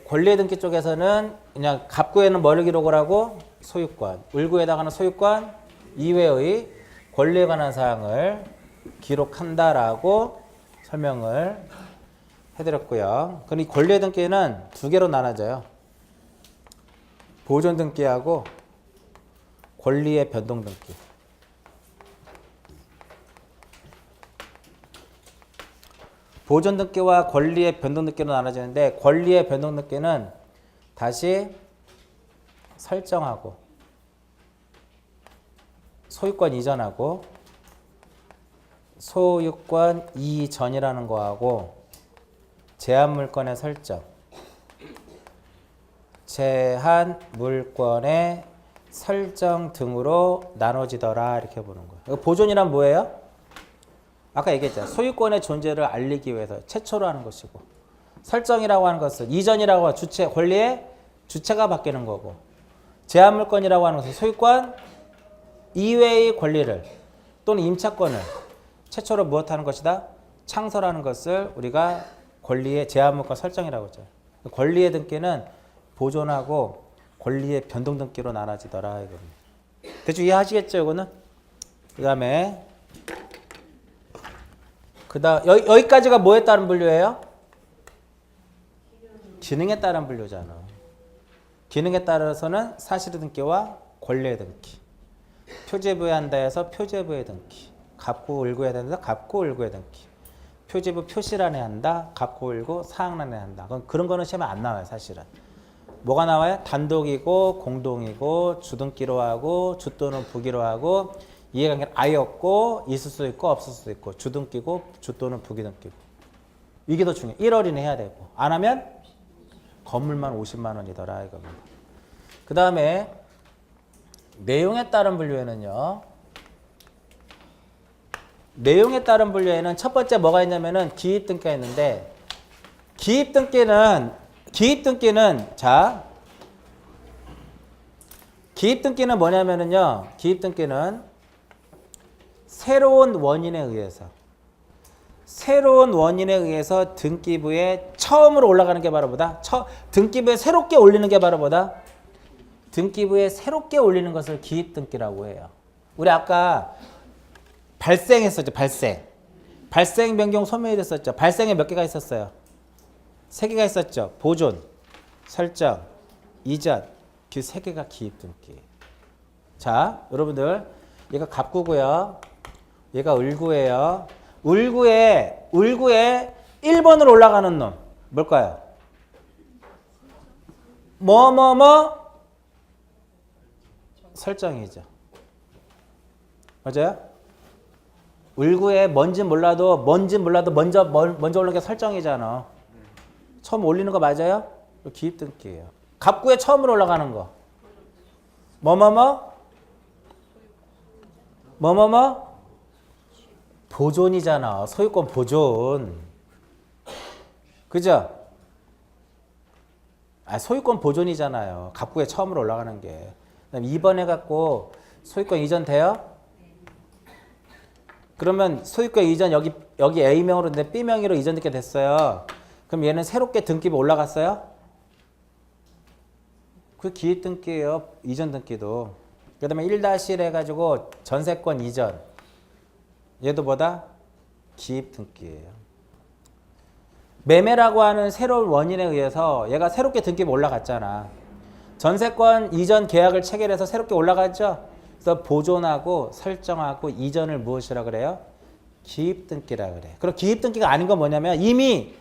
권리의 등기 쪽에서는 그냥 갑구에는 뭐를 기록을 하고 소유권, 을구에다가는 소유권 이외의 권리에 관한 사항을 기록한다라고 설명을 해드렸고요. 그럼 이 권리의 등기는 두 개로 나눠져요. 보존 등기하고 권리의 변동 등기. 보존 등기와 권리의 변동 등기로 나눠지는데 권리의 변동 등기는 다시 설정하고 소유권 이전하고 소유권 이전이라는 거하고 제한 물권의 설정, 제한 물권의 설정 등으로 나눠지더라 이렇게 보는 거예요. 보존이란 뭐예요? 아까 얘기했잖아요. 소유권의 존재를 알리기 위해서 최초로 하는 것이고 설정이라고 하는 것은 이전이라고 하는 주체, 권리의 주체가 바뀌는 거고 제한 물권이라고 하는 것은 소유권 이외의 권리를 또는 임차권을 최초로 무엇하는 것이다? 창설하는 것을 우리가 권리의 제한 물권 설정이라고 하죠. 권리의 등기는 보존하고 권리의 변동 등기로 나눠지더라 이겁니다. 대충 이해하시겠죠, 이거는? 그다음에 여기까지가 뭐에 따른 분류예요? 기능에 따른 분류잖아. 기능에 따라서는 사실의 등기와 권리의 등기. 표제부에 한다 해서 표제부의 등기. 갑구 을구에 한다 갑구 을구의 등기. 표제부 표시란에 한다. 갑구 을구 사항란에 한다. 그런 거는 시험에 안 나와요, 사실은. 뭐가 나와요? 단독이고 공동이고 주등기로 하고 주 또는 부기로 하고 이해관계는 아예 없고 있을 수도 있고 없을 수도 있고 주등기고 주 또는 부기등기고 이게 더 중요해. 1월이내 해야 되고 안 하면 건물만 50만 원이더라 이겁니다. 그 다음에 내용에 따른 분류에는요. 내용에 따른 분류에는 첫 번째 뭐가 있냐면은 기입등기가 있는데 기입등기는 기입등기는 뭐냐면은요. 기입등기는 새로운 원인에 의해서 등기부에 처음으로 올라가는 게 바로 뭐다? 등기부에 새롭게 올리는 게 바로 뭐다? 등기부에 새롭게 올리는 것을 기입등기라고 해요. 우리 아까 발생했었죠. 발생 변경 소멸이 됐었죠. 발생에 몇 개가 있었어요? 3개가 있었죠. 보존, 설정, 이전. 그 3개가 기입등기. 자, 여러분들 얘가 갑구고요. 얘가 을구예요. 을구에 1번으로 올라가는 놈 뭘까요? 설정이죠. 맞아요? 을구에 뭔지 몰라도 먼저 올라오는 게 설정이잖아. 처음 올리는 거 맞아요? 기입등기예요. 갑구에 처음으로 올라가는 거 보존이잖아. 소유권 보존. 그죠? 소유권 보존이잖아요. 갑구에 처음으로 올라가는 게. 그다음 2번 해갖고 소유권 이전 돼요? 그러면 소유권 이전 여기 A명으로 있는데 B명의로 이전되게 됐어요. 그럼 얘는 새롭게 등기부 올라갔어요? 그 기입등기예요. 이전 등기도. 그 다음에 1-1 해가지고 전세권 이전. 얘도 뭐다? 기입등기예요. 매매라고 하는 새로운 원인에 의해서 얘가 새롭게 등기부 올라갔잖아. 전세권 이전 계약을 체결해서 새롭게 올라갔죠? 그래서 보존하고 설정하고 이전을 무엇이라 그래요? 기입등기라 그래. 그럼 기입등기가 아닌 건 뭐냐면 이미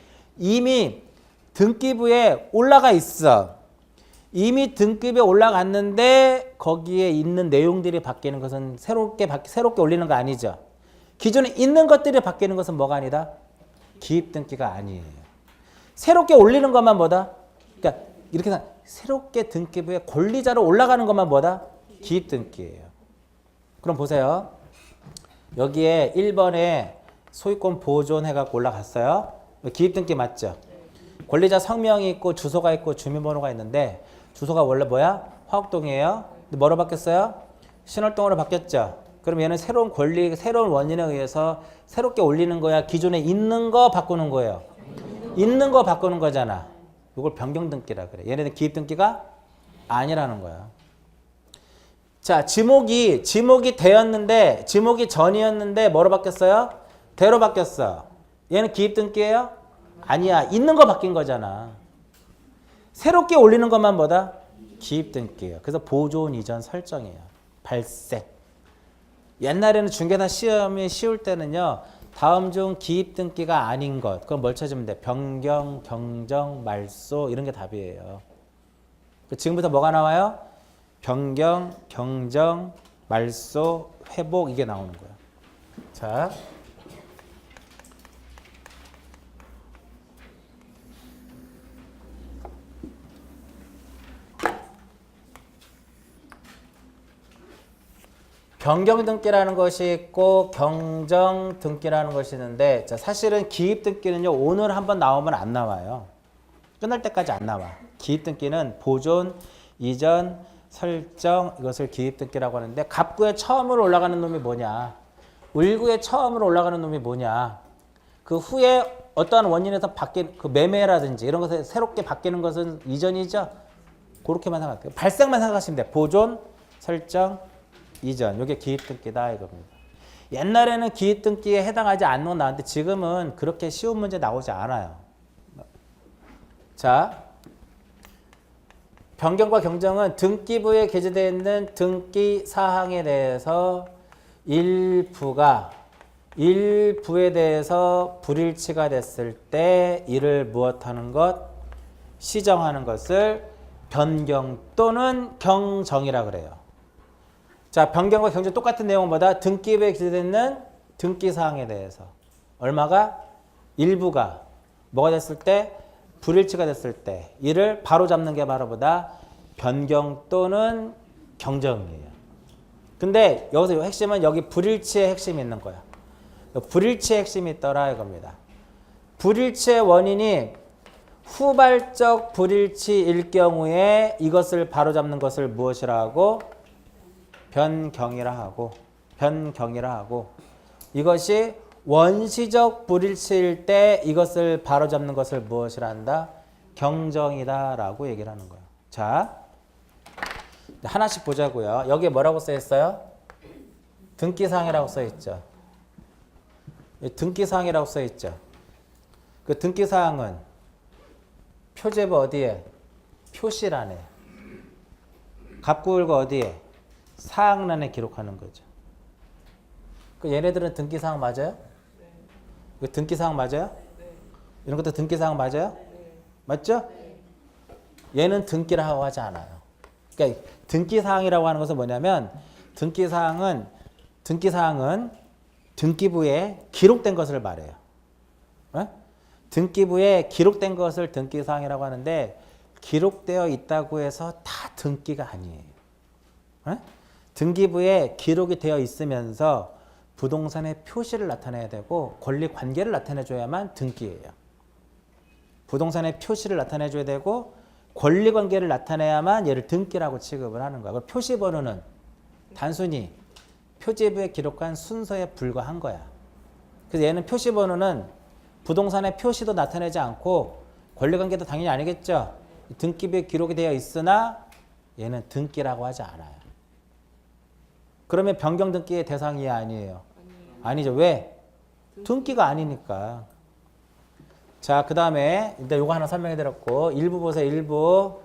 등기부에 올라가 있어. 이미 등급에 올라갔는데 거기에 있는 내용들이 바뀌는 것은 새롭게 올리는 거 아니죠. 기존에 있는 것들이 바뀌는 것은 뭐가 아니다? 기입 등기가 아니에요. 새롭게 올리는 것만 뭐다? 그러니까 이렇게 새롭게 등기부에 권리자로 올라가는 것만 뭐다? 기입 등기예요. 그럼 보세요. 여기에 1번에 소유권 보존해갖고 올라갔어요. 기입 등기 맞죠? 권리자 성명이 있고 주소가 있고 주민번호가 있는데 주소가 원래 뭐야? 화곡동이에요. 근데 뭐로 바뀌었어요? 신월동으로 바뀌었죠. 그럼 얘는 새로운 원인에 의해서 새롭게 올리는 거야? 기존에 있는 거 바꾸는 거예요? 있는 거 바꾸는 거잖아. 이걸 변경 등기라 그래. 얘네는 기입 등기가 아니라는 거야. 자, 지목이 되었는데, 지목이 전이었는데 뭐로 바뀌었어요? 대로 바뀌었어. 얘는 기입 등기예요? 아니야. 있는 거 바뀐 거잖아. 새롭게 올리는 것만 뭐다? 기입 등기예요. 그래서 보존 이전 설정이에요. 발생. 옛날에는 중개사 시험이 쉬울 때는요. 다음 중 기입 등기가 아닌 것. 그럼 뭘 찾으면 돼? 변경, 경정, 말소 이런 게 답이에요. 지금부터 뭐가 나와요? 변경, 경정, 말소, 회복 이게 나오는 거야. 자. 변경 등기라는 것이 있고 경정 등기라는 것이 있는데 자, 사실은 기입 등기는요. 오늘 한번 나오면 안 나와요. 끝날 때까지 안 나와. 기입 등기는 보존, 이전, 설정 이것을 기입 등기라고 하는데 갑구에 처음으로 올라가는 놈이 뭐냐? 을구에 처음으로 올라가는 놈이 뭐냐? 그 후에 어떠한 원인에서 바뀐 그 매매라든지 이런 것에 새롭게 바뀌는 것은 이전이죠. 그렇게만 생각해요. 발생만 생각하시면 돼. 보존, 설정, 이전. 이게 기입 등기다 이겁니다. 옛날에는 기입 등기에 해당하지 않는 건 나왔는데 지금은 그렇게 쉬운 문제 나오지 않아요. 자, 변경과 경정은 등기부에 게재되어 있는 등기 사항에 대해서 일부에 대해서 불일치가 됐을 때 이를 무엇하는 것? 시정하는 것을 변경 또는 경정이라 그래요. 자, 변경과 경정 똑같은 내용은 뭐다? 등기부에 게재되어 있는 등기 사항에 대해서 얼마가? 일부가 뭐가 됐을 때? 불일치가 됐을 때 이를 바로잡는 게 바로 뭐다? 변경 또는 경정이에요. 근데 여기서 핵심은 여기 불일치의 핵심이 있는 거야. 불일치의 핵심이 있더라 이겁니다. 불일치의 원인이 후발적 불일치일 경우에 이것을 바로잡는 것을 무엇이라 하고? 변경이라 하고 이것이 원시적 불일치일 때 이것을 바로잡는 것을 무엇이라 한다? 경정이다라고 얘기를 하는 거예요. 자, 하나씩 보자고요. 여기에 뭐라고 써 있어요? 등기사항이라고 써 있죠. 등기사항이라고 써 있죠. 그 등기사항은 표제부 어디에? 표시란에. 갑구을과 어디에? 사항란에 기록하는 거죠. 그 얘네들은 등기사항 맞아요? 네. 등기사항 맞아요? 네. 이런 것도 등기사항 맞아요? 네. 맞죠? 네. 얘는 등기라고 하지 않아요. 그러니까 등기사항이라고 하는 것은 뭐냐면 등기사항은 등기부에 기록된 것을 말해요. 어? 등기부에 기록된 것을 등기사항이라고 하는데 기록되어 있다고 해서 다 등기가 아니에요. 어? 등기부에 기록이 되어 있으면서 부동산의 표시를 나타내야 되고 권리 관계를 나타내줘야만 등기예요. 부동산의 표시를 나타내줘야 되고 권리 관계를 나타내야만 얘를 등기라고 취급을 하는 거야. 표시번호는 단순히 표지부에 기록한 순서에 불과한 거야. 그래서 얘는 표시번호는 부동산의 표시도 나타내지 않고 권리 관계도 당연히 아니겠죠. 등기부에 기록이 되어 있으나 얘는 등기라고 하지 않아요. 그러면 변경 등기의 대상이 아니에요. 아니죠. 왜? 등기가 아니니까. 자, 그 다음에 일단 요거 하나 설명해 드렸고 일부 보세요. 일부.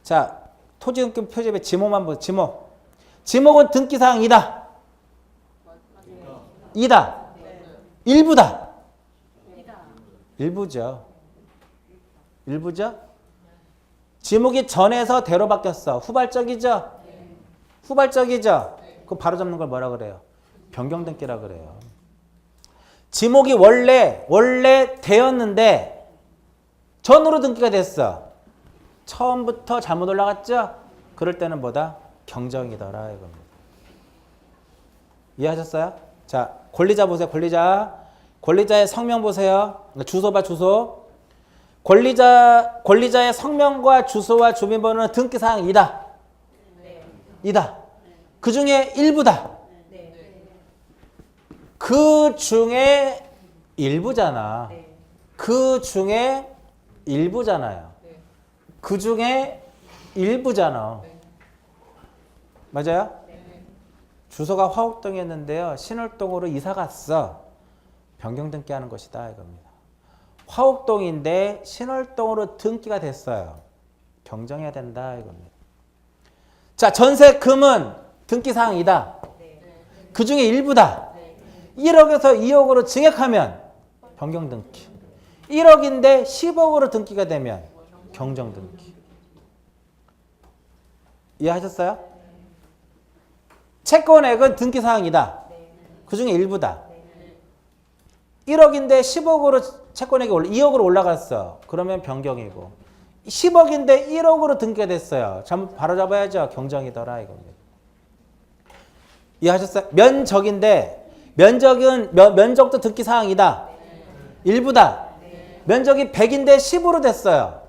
자, 토지등기 표지부의 지목만 보세요. 지목은 등기사항이다. 이다. 일부다. 일부죠. 지목이 전에서 대로 바뀌었어. 후발적이죠? 후발적이죠? 그거 바로 잡는 걸 뭐라 그래요? 변경등기라 그래요. 지목이 원래 되었는데 전으로 등기가 됐어. 처음부터 잘못 올라갔죠? 그럴 때는 뭐다? 경정이더라 이겁니다. 이해하셨어요? 자, 권리자 보세요. 권리자의 성명 보세요. 주소 봐, 주소. 권리자의 성명과 주소와 주민번호는 등기사항 이다. 이다. 그 중에 일부다. 그 중에 일부잖아. 그 중에 일부잖아요. 그 중에 일부잖아. 맞아요? 주소가 화곡동이었는데요. 신월동으로 이사 갔어. 변경 등기하는 것이다 이겁니다. 화곡동인데 신월동으로 등기가 됐어요. 경정해야 된다 이겁니다. 자, 전세금은 등기사항이다. 그 중에 일부다. 1억에서 2억으로 증액하면 변경 등기. 1억인데 10억으로 등기가 되면 경정 등기. 이해하셨어요? 채권액은 등기사항이다. 그 중에 일부다. 1억인데 10억으로 채권액이 2억으로 올라갔어. 그러면 변경이고. 10억인데 1억으로 등기가 됐어요. 바로 잡아야죠. 경정이더라 이겁니다. 이해하셨어요? 면적도 등기사항이다. 일부다. 면적이 100인데 10으로 됐어요.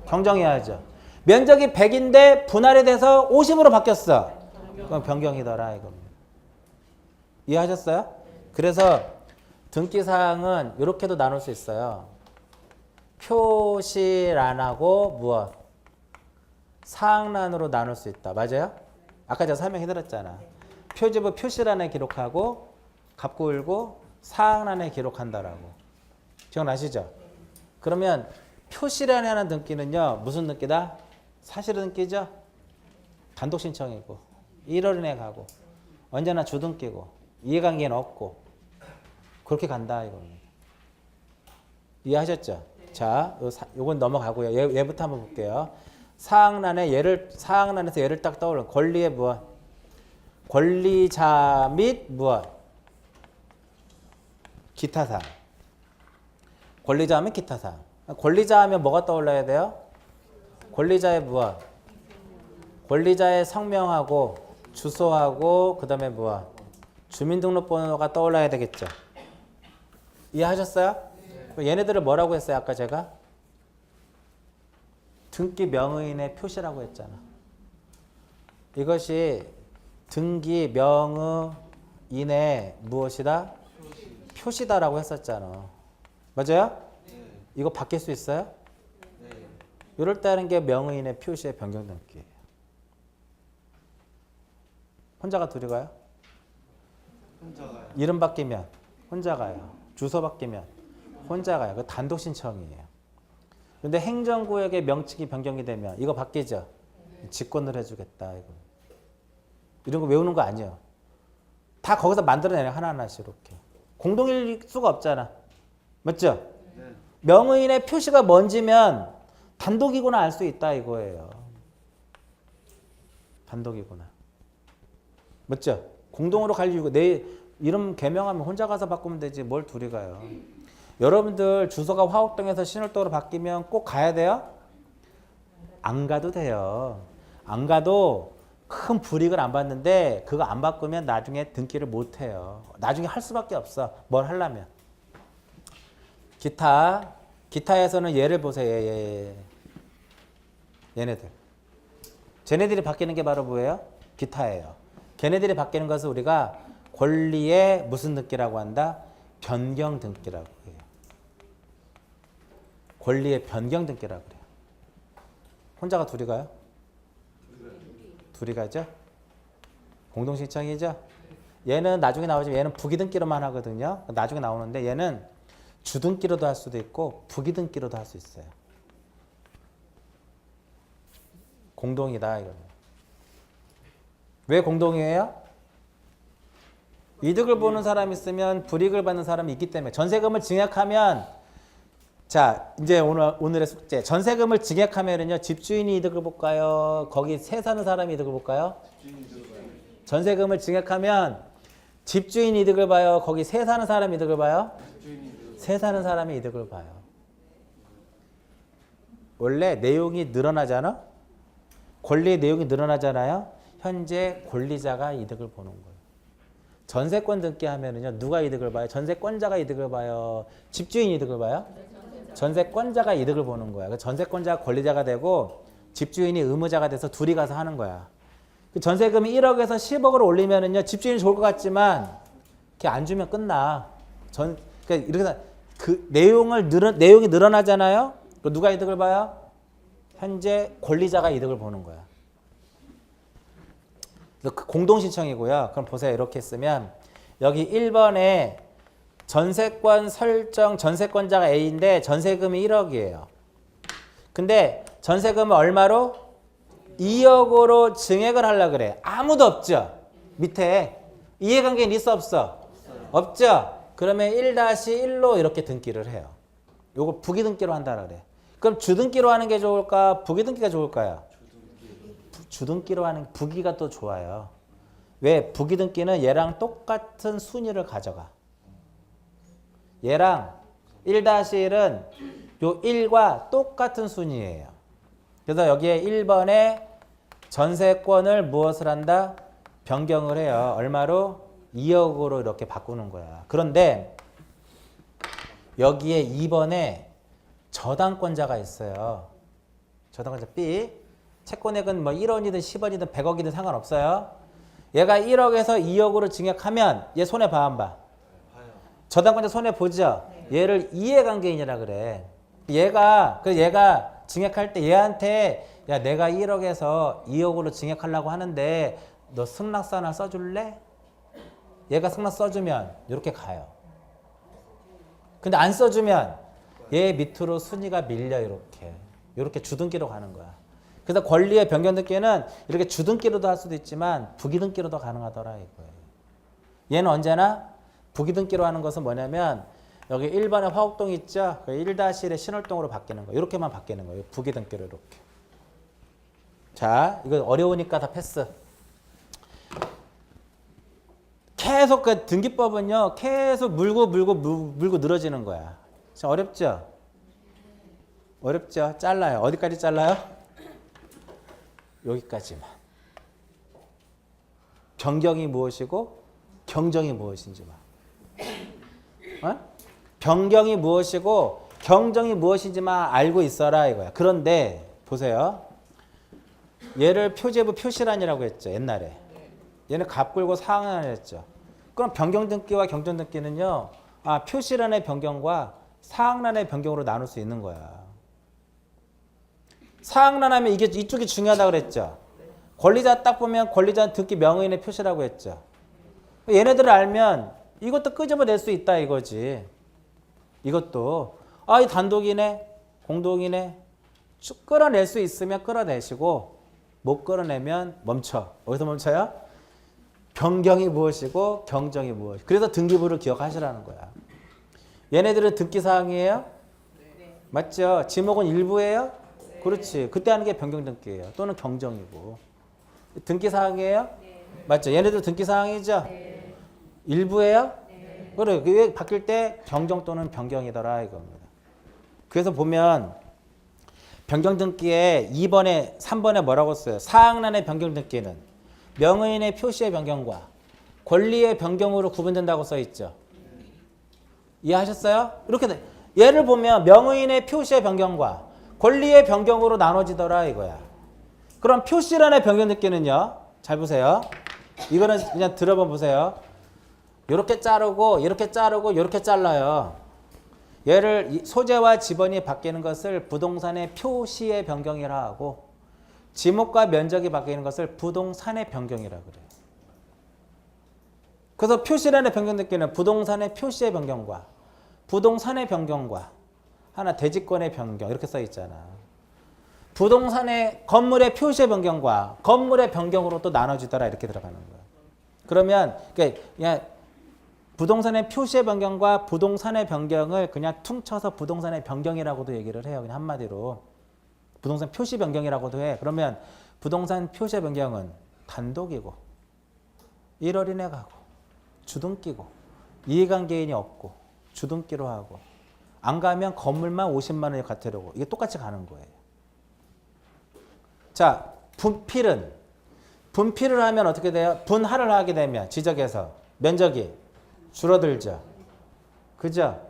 경정해야죠. 면적이 100인데 분할이 돼서 50으로 바뀌었어. 그럼 변경이더라 이겁니다. 이해하셨어요? 그래서 등기사항은 이렇게도 나눌 수 있어요. 표시란하고 무엇? 사항란으로 나눌 수 있다. 맞아요? 아까 제가 설명해드렸잖아. 표지부 표시란에 기록하고 갑구을고 사항란에 기록한다라고. 기억나시죠? 그러면 표시란에 하는 등기는요. 무슨 등기다? 사실 등기죠? 단독 신청이고 1월 이내 가고 언제나 주등기고 이해관계는 없고 그렇게 간다 이겁니다. 이해하셨죠? 자, 요건 넘어가고요. 얘부터 한번 볼게요. 사항란에서 예를 딱 떠올려. 권리의 무엇? 권리자 및 무엇? 기타 사항. 권리자 및 기타 사항. 권리자 하면 뭐가 떠올라야 돼요? 권리자의 무엇? 권리자의 성명하고 주소하고 그 다음에 무엇? 주민등록번호가 떠올라야 되겠죠. 이해하셨어요? 얘네들을 뭐라고 했어요? 아까 제가? 등기 명의인의 표시라고 했잖아. 이것이 등기 명의인의 무엇이다? 표시다라고 했었잖아. 맞아요? 이거 바뀔 수 있어요? 이럴 때 하는 게 명의인의 표시의 변경 등기예요. 혼자가 둘이 가요? 이름 바뀌면 혼자 가요. 주소 바뀌면 혼자 가요. 그 단독 신청이에요. 근데 행정구역의 명칭이 변경이 되면 이거 바뀌죠? 직권을 해주겠다. 이거. 이런 거 외우는 거 아니에요. 다 거기서 만들어내요. 하나하나씩 이렇게. 공동일 수가 없잖아. 맞죠? 명의인의 표시가 뭔지면 단독이구나 알 수 있다 이거예요. 단독이구나. 맞죠? 공동으로 갈 이유가 내 이름 개명하면 혼자 가서 바꾸면 되지 뭘 둘이 가요. 여러분들 주소가 화곡동에서 신월동으로 바뀌면 꼭 가야 돼요? 안 가도 돼요. 안 가도 큰 불이익을 안 받는데 그거 안 바꾸면 나중에 등기를 못 해요. 나중에 할 수밖에 없어. 뭘 하려면. 기타에서는 얘를 보세요. 얘네들. 쟤네들이 바뀌는 게 바로 뭐예요? 기타예요. 걔네들이 바뀌는 것을 우리가 권리의 무슨 등기라고 한다? 변경 등기라고 해요. 권리의 변경 등기라고 그래요. 혼자가 둘이 가요? 둘이 가죠? 공동신청이죠? 얘는 나중에 나오지만 얘는 부기등기로만 하거든요. 나중에 나오는데 얘는 주등기로도 할 수도 있고 부기등기로도 할 수 있어요. 공동이다 이거는. 왜 공동이에요? 이득을 보는 사람이 있으면 불이익을 받는 사람이 있기 때문에 전세금을 증액하면 자, 이제 오늘의 숙제. 전세금을 증액하면은요, 집주인이 이득을 볼까요? 거기 새 사는 사람이 이득을 볼까요? 전세금을 증액하면 집주인이 이득을 봐요? 거기 새 사는 사람이 이득을 봐요? 새 사는 사람이 이득을 봐요. 원래 내용이 늘어나잖아? 권리의 내용이 늘어나잖아요? 현재 권리자가 이득을 보는 거예요. 전세권 등기 하면은요, 누가 이득을 봐요? 전세권자가 이득을 봐요? 집주인이 이득을 봐요? 전세권자가 이득을 보는 거야. 전세권자가 권리자가 되고 집주인이 의무자가 돼서 둘이 가서 하는 거야. 전세금이 1억에서 10억으로 올리면은요, 집주인이 좋을 것 같지만 걔 안 주면 끝나. 그러니까 이렇게 그 내용이 늘어나잖아요. 누가 이득을 봐요? 현재 권리자가 이득을 보는 거야. 그래서 공동신청이고요. 그럼 보세요. 이렇게 쓰면 여기 1번에 전세권 설정 전세권자가 A인데 전세금이 1억이에요. 근데 전세금을 얼마로? 2억으로 증액을 하려고 그래. 아무도 없죠. 밑에 이해관계는 있어 없어? 없죠. 그러면 1-1로 이렇게 등기를 해요. 요거 부기등기로 한다라 그래. 그럼 주등기로 하는 게 좋을까? 부기등기가 좋을까요? 주등기로 하는 부기가 또 좋아요. 왜? 부기등기는 얘랑 똑같은 순위를 가져가. 얘랑 1-1은 요 1과 똑같은 순위예요. 그래서 여기에 1번에 전세권을 무엇을 한다? 변경을 해요. 얼마로? 2억으로 이렇게 바꾸는 거야. 그런데 여기에 2번에 저당권자가 있어요. 저당권자 B. 채권액은 뭐 1원이든 10원이든 100억이든 상관없어요. 얘가 1억에서 2억으로 증액하면 얘 손해봐 안 봐? 저당권자 손해보죠? 얘를 이해관계인이라 그래. 얘가 증액할 때 얘한테 야 내가 1억에서 2억으로 증액하려고 하는데 너 승낙서 하나 써줄래? 얘가 승낙 써주면 이렇게 가요. 근데 안 써주면 얘 밑으로 순위가 밀려 이렇게 주등기로 가는 거야. 그래서 권리의 변경 등기는 이렇게 주등기로도 할 수도 있지만 부기등기로도 가능하더라 이거예요. 얘는 언제나 부기등기로 하는 것은 뭐냐면 여기 1번에 화곡동 있죠? 1-1의 신월동으로 바뀌는 거예요. 이렇게만 바뀌는 거예요. 부기등기로 이렇게. 자, 이거 어려우니까 다 패스. 계속 그 등기법은요. 계속 물고 늘어지는 거야. 어렵죠? 어렵죠? 잘라요. 어디까지 잘라요? 여기까지만. 변경이 무엇이고 경정이 무엇인지만. 어? 변경이 무엇이고 경정이 무엇인지만 알고 있어라 이거야. 그런데 보세요. 얘를 표제부 표시란이라고 했죠. 옛날에. 얘는 갑글고 상한을 했죠. 그럼 변경등기와 경정등기는요. 표시란의 변경과 사항란의 변경으로 나눌 수 있는 거야. 사항란 하면 이쪽이 중요하다고 그랬죠. 권리자 딱 보면 권리자 등기 명의인의 표시라고 했죠. 얘네들을 알면 이것도 끄집어낼 수 있다 이거지. 이것도 이 단독이네 공동이네 쭉 끌어낼 수 있으면 끌어내시고 못 끌어내면 멈춰. 어디서 멈춰요? 변경이 무엇이고 경정이 무엇이고. 그래서 등기부를 기억하시라는 거야. 얘네들은 등기사항이에요? 네. 맞죠? 지목은 일부예요? 네. 그렇지. 그때 하는 게 변경등기예요. 또는 경정이고. 등기사항이에요? 네. 맞죠? 얘네들 등기사항이죠? 네. 일부예요? 네. 그래. 그게 바뀔 때 경정 또는 변경이더라 이겁니다. 그래서 보면 변경등기에 2번에 3번에 뭐라고 써요? 사항란의 변경등기는 명의인의 표시의 변경과 권리의 변경으로 구분된다고 써 있죠. 이해하셨어요? 이렇게 얘를 보면 명의인의 표시의 변경과 권리의 변경으로 나눠지더라 이거야. 그럼 표시란의 변경등기는요. 잘 보세요. 이거는 그냥 들어봐 보세요. 이렇게 자르고 이렇게 자르고 이렇게 잘라요. 얘를 소재와 지번이 바뀌는 것을 부동산의 표시의 변경이라 하고 지목과 면적이 바뀌는 것을 부동산의 변경이라 그래요. 그래서 표시란의 변경등기는 부동산의 표시의 변경과 부동산의 변경과 하나 대지권의 변경 이렇게 써 있잖아. 부동산의 건물의 표시의 변경과 건물의 변경으로 또 나눠지더라 이렇게 들어가는 거야. 그러면 그냥 부동산의 표시의 변경과 부동산의 변경을 그냥 퉁쳐서 부동산의 변경이라고도 얘기를 해요. 그냥 한마디로. 부동산 표시 변경이라고도 해. 그러면 부동산 표시의 변경은 단독이고 1월 이내 가고 주등기고 이해관계인이 없고 주등기로 하고 안 가면 건물만 50만 원이 같으려고 이게 똑같이 가는 거예요. 자, 분필을 하면 어떻게 돼요? 분할을 하게 되면 지적에서 면적이 줄어들죠. 그죠?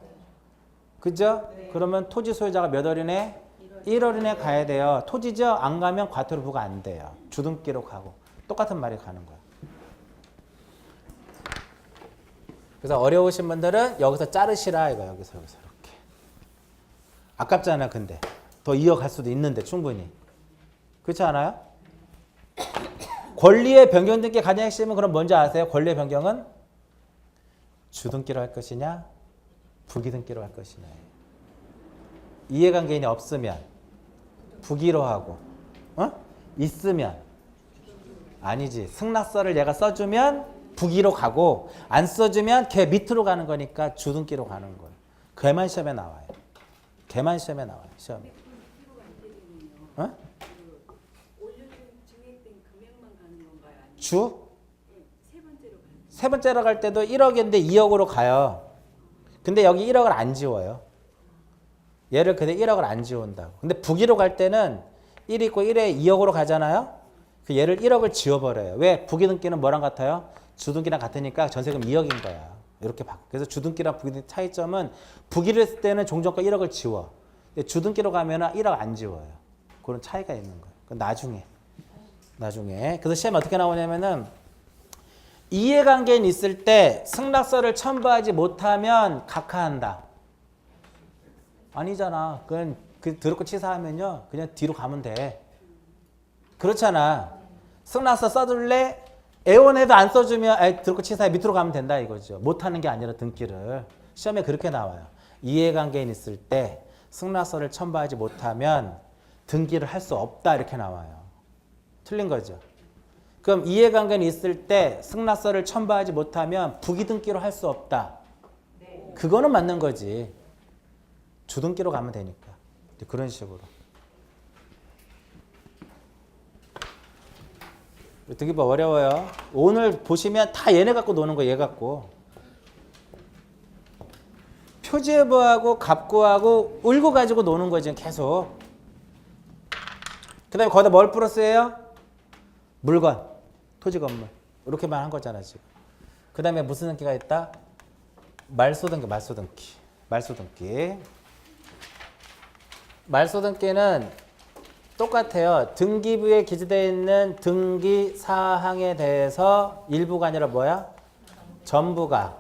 네. 그러면 토지 소유자가 몇 월 이내? 1월 이내 가야 돼요. 토지죠? 안 가면 과태료 부과 안 돼요. 주등기로 가고 똑같은 말이 가는 거야. 그래서 어려우신 분들은 여기서 자르시라 이거 여기서 이렇게. 아깝잖아 근데. 더 이어갈 수도 있는데 충분히. 그렇지 않아요? 권리의 변경 등기 가장 핵심은 그럼 뭔지 아세요? 권리의 변경은 주등기로 할 것이냐 부기등기로 할 것이냐. 이해관계인이 없으면 부기로 하고 있으면 아니지. 승낙서를 얘가 써주면 부기로 가고 안 써주면 걔 밑으로 가는 거니까 주등기로 가는 거예요. 걔만 시험에 나와요. 걔만 시험에 나와요. 시험에. 주? 세 번째로 갈 때도 1억인데 2억으로 가요. 근데 여기 1억을 안 지워요. 얘를 그대 1억을 안 지운다고. 근데 부기로 갈 때는 1 있고 1에 2억으로 가잖아요. 그 얘를 1억을 지워버려요. 왜? 부기등기는 뭐랑 같아요? 주등기랑 같으니까 전세금 2억인 거야. 이렇게 바꿔. 그래서 주등기랑 부기등기 차이점은 부기를 했을 때는 종전가 1억을 지워. 주등기로 가면 1억 안 지워요. 그런 차이가 있는 거예요. 나중에. 그래서 시험에 어떻게 나오냐면은 이해관계인 있을 때 승낙서를 첨부하지 못하면 각하한다. 아니잖아. 그냥 더럽고 치사하면요. 그냥 뒤로 가면 돼. 그렇잖아. 승낙서 써줄래? 애원해도 안 써주면 더럽고 치사해 밑으로 가면 된다 이거죠. 못하는 게 아니라 등기를. 시험에 그렇게 나와요. 이해관계인 있을 때 승낙서를 첨부하지 못하면 등기를 할 수 없다 이렇게 나와요. 틀린 거죠. 그럼 이해관계인 있을 때 승낙서를 첨부하지 못하면 부기등기로 할 수 없다. 그거는 맞는 거지. 주등기로 가면 되니까. 그런 식으로. 등기법 어려워요. 오늘 보시면 다 얘네 갖고 노는 거 얘 갖고. 표지예보하고 갑구하고 울고 가지고 노는 거지 계속. 그 다음에 거기다 뭘 플러스해요? 물건, 토지 건물. 이렇게만 한 거잖아 지금. 그 다음에 무슨 등기가 있다? 말소등기. 말소등기는 똑같아요. 등기부에 기재되어 있는 등기 사항에 대해서 일부가 아니라 뭐야? 전부가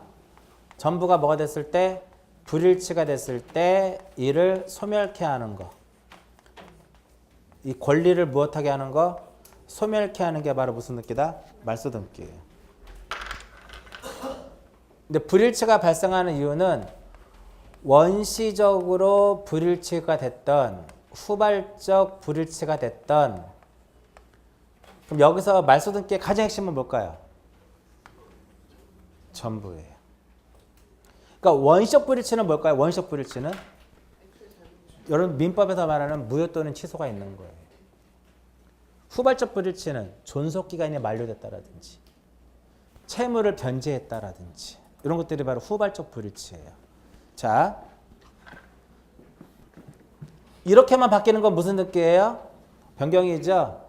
뭐가 됐을 때? 불일치가 됐을 때 이를 소멸케 하는 거. 이 권리를 무엇하게 하는 거? 소멸케 하는 게 바로 무슨 등기다? 말소등기예요. 근데 불일치가 발생하는 이유는 원시적으로 불일치가 됐던 후발적 불일치가 됐던 그럼 여기서 말소등기의 가장 핵심은 뭘까요? 전부예요. 그러니까 원시적 불일치는 뭘까요? 원시적 불일치는 여러분 민법에서 말하는 무효 또는 취소가 있는 거예요. 후발적 불일치는 존속기간이 만료됐다라든지 채무를 변제했다라든지 이런 것들이 바로 후발적 불일치예요. 자, 이렇게만 바뀌는 건 무슨 등기예요? 변경이죠.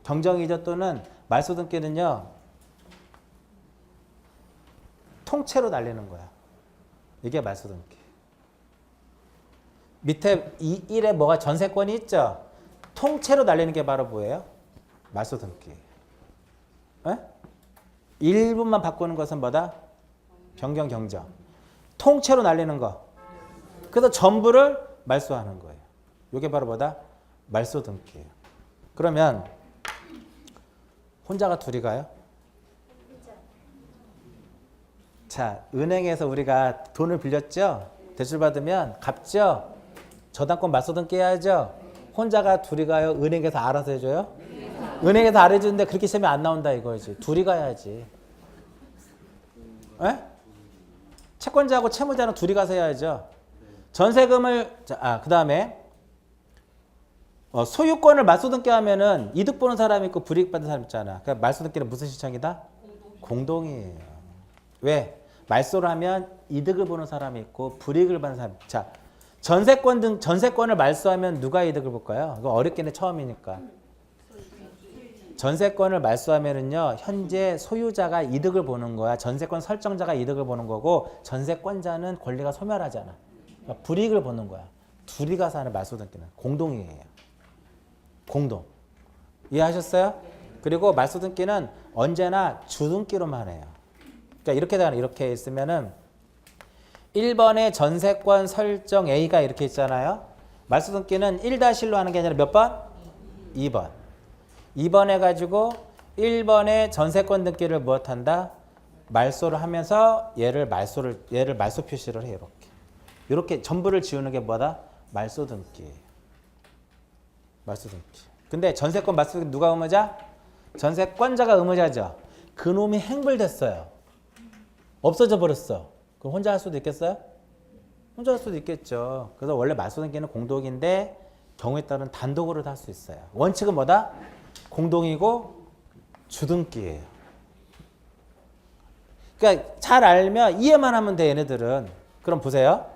경정이죠. 또는 말소등기는요. 통째로 날리는 거야. 이게 말소등기. 밑에 1에 뭐가 전세권이 있죠. 통째로 날리는 게 바로 뭐예요? 말소등기. 일부만 바꾸는 것은 뭐다? 변경 경정. 통째로 날리는 거. 그래서 전부를 말소하는 거예요. 이게 바로 뭐다? 말소등기예요. 그러면 혼자가 둘이 가요? 자, 은행에서 우리가 돈을 빌렸죠? 대출 받으면 갚죠? 저당권 말소등기 해야죠? 혼자가 둘이 가요? 은행에서 알아서 해줘요? 은행에서 알아주는데 그렇게 시험이 안 나온다 이거지. 둘이 가야지. 에? 채권자하고 채무자는 둘이 가서 해야죠. 전세금을 그 다음에 소유권을 말소등기 하면은 이득 보는 사람이 있고 불이익 받는 사람 있잖아. 그러니까 말소등기는 무슨 신청이다? 공동이에요. 왜? 말소를 하면 이득을 보는 사람이 있고 불이익을 받는 사람이 있고. 자, 전세권을 말소하면 누가 이득을 볼까요? 이거 어렵겠네, 처음이니까. 전세권을 말소하면은요, 현재 소유자가 이득을 보는 거야. 전세권 설정자가 이득을 보는 거고, 전세권자는 권리가 소멸하잖아. 그러니까 불이익을 보는 거야. 둘이 가서 하는 말소등기는 공동이에요. 공동. 이해하셨어요? 그리고 말소등기는 언제나 주등기로만 해요. 그러니까 이렇게 있으면은 1번에 전세권 설정 A가 이렇게 있잖아요. 말소등기는 1-1로 하는 게 아니라 몇 번? 2번. 2번 해가지고 1번에 전세권 등기를 무엇한다? 말소를 하면서 얘를 말소 표시를 해요. 이렇게 전부를 지우는 게 뭐다? 말소등기예요. 말소등기. 근데 전세권 말소등기 누가 의무자? 전세권자가 의무자죠. 그놈이 행불됐어요. 없어져 버렸어. 그럼 혼자 할 수도 있겠어요? 혼자 할 수도 있겠죠. 그래서 원래 말소등기는 공동인데 경우에 따른 단독으로 할 수 있어요. 원칙은 뭐다? 공동이고 주등기예요. 그러니까 잘 알면 이해만 하면 돼, 얘네들은. 그럼 보세요.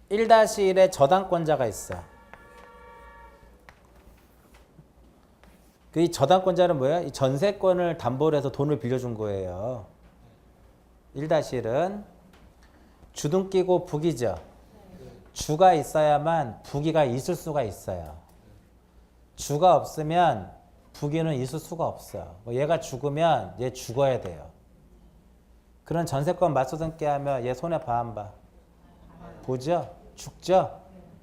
1-1에 저당권자가 있어. 이 저당권자는 뭐야? 이 전세권을 담보로 해서 돈을 빌려준 거예요. 1-1은 주등기고 부기죠. 주가 있어야만 부기가 있을 수가 있어요. 주가 없으면 부기는 있을 수가 없어요. 얘가 죽으면 얘 죽어야 돼요. 그런 전세권 맞소등기 하면 얘 손해 봐, 안 봐? 보죠? 죽죠?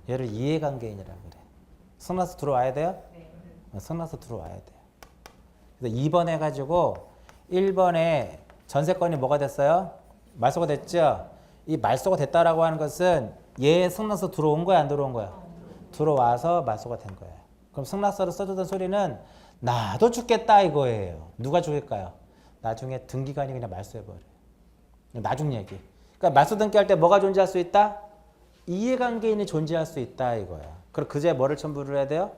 얘를 이해관계인이라고 그래. 승낙서 들어와야 돼요? 승낙서 들어와야 돼요. 그래서 2번 해가지고 1번에 전세권이 뭐가 됐어요? 말소가 됐죠? 이 말소가 됐다라고 하는 것은 얘 승낙서 들어온 거야, 안 들어온 거야? 들어와서 말소가 된 거예요. 그럼 승낙서를 써주던 소리는 나도 죽겠다 이거예요. 누가 죽일까요? 나중에 등기관이 그냥 말소해버려요. 나중 얘기. 그러니까 말소 등기할 때 뭐가 존재할 수 있다? 이해관계인이 존재할 수 있다 이거야. 그럼 그제 뭐를 첨부를 해야 돼요?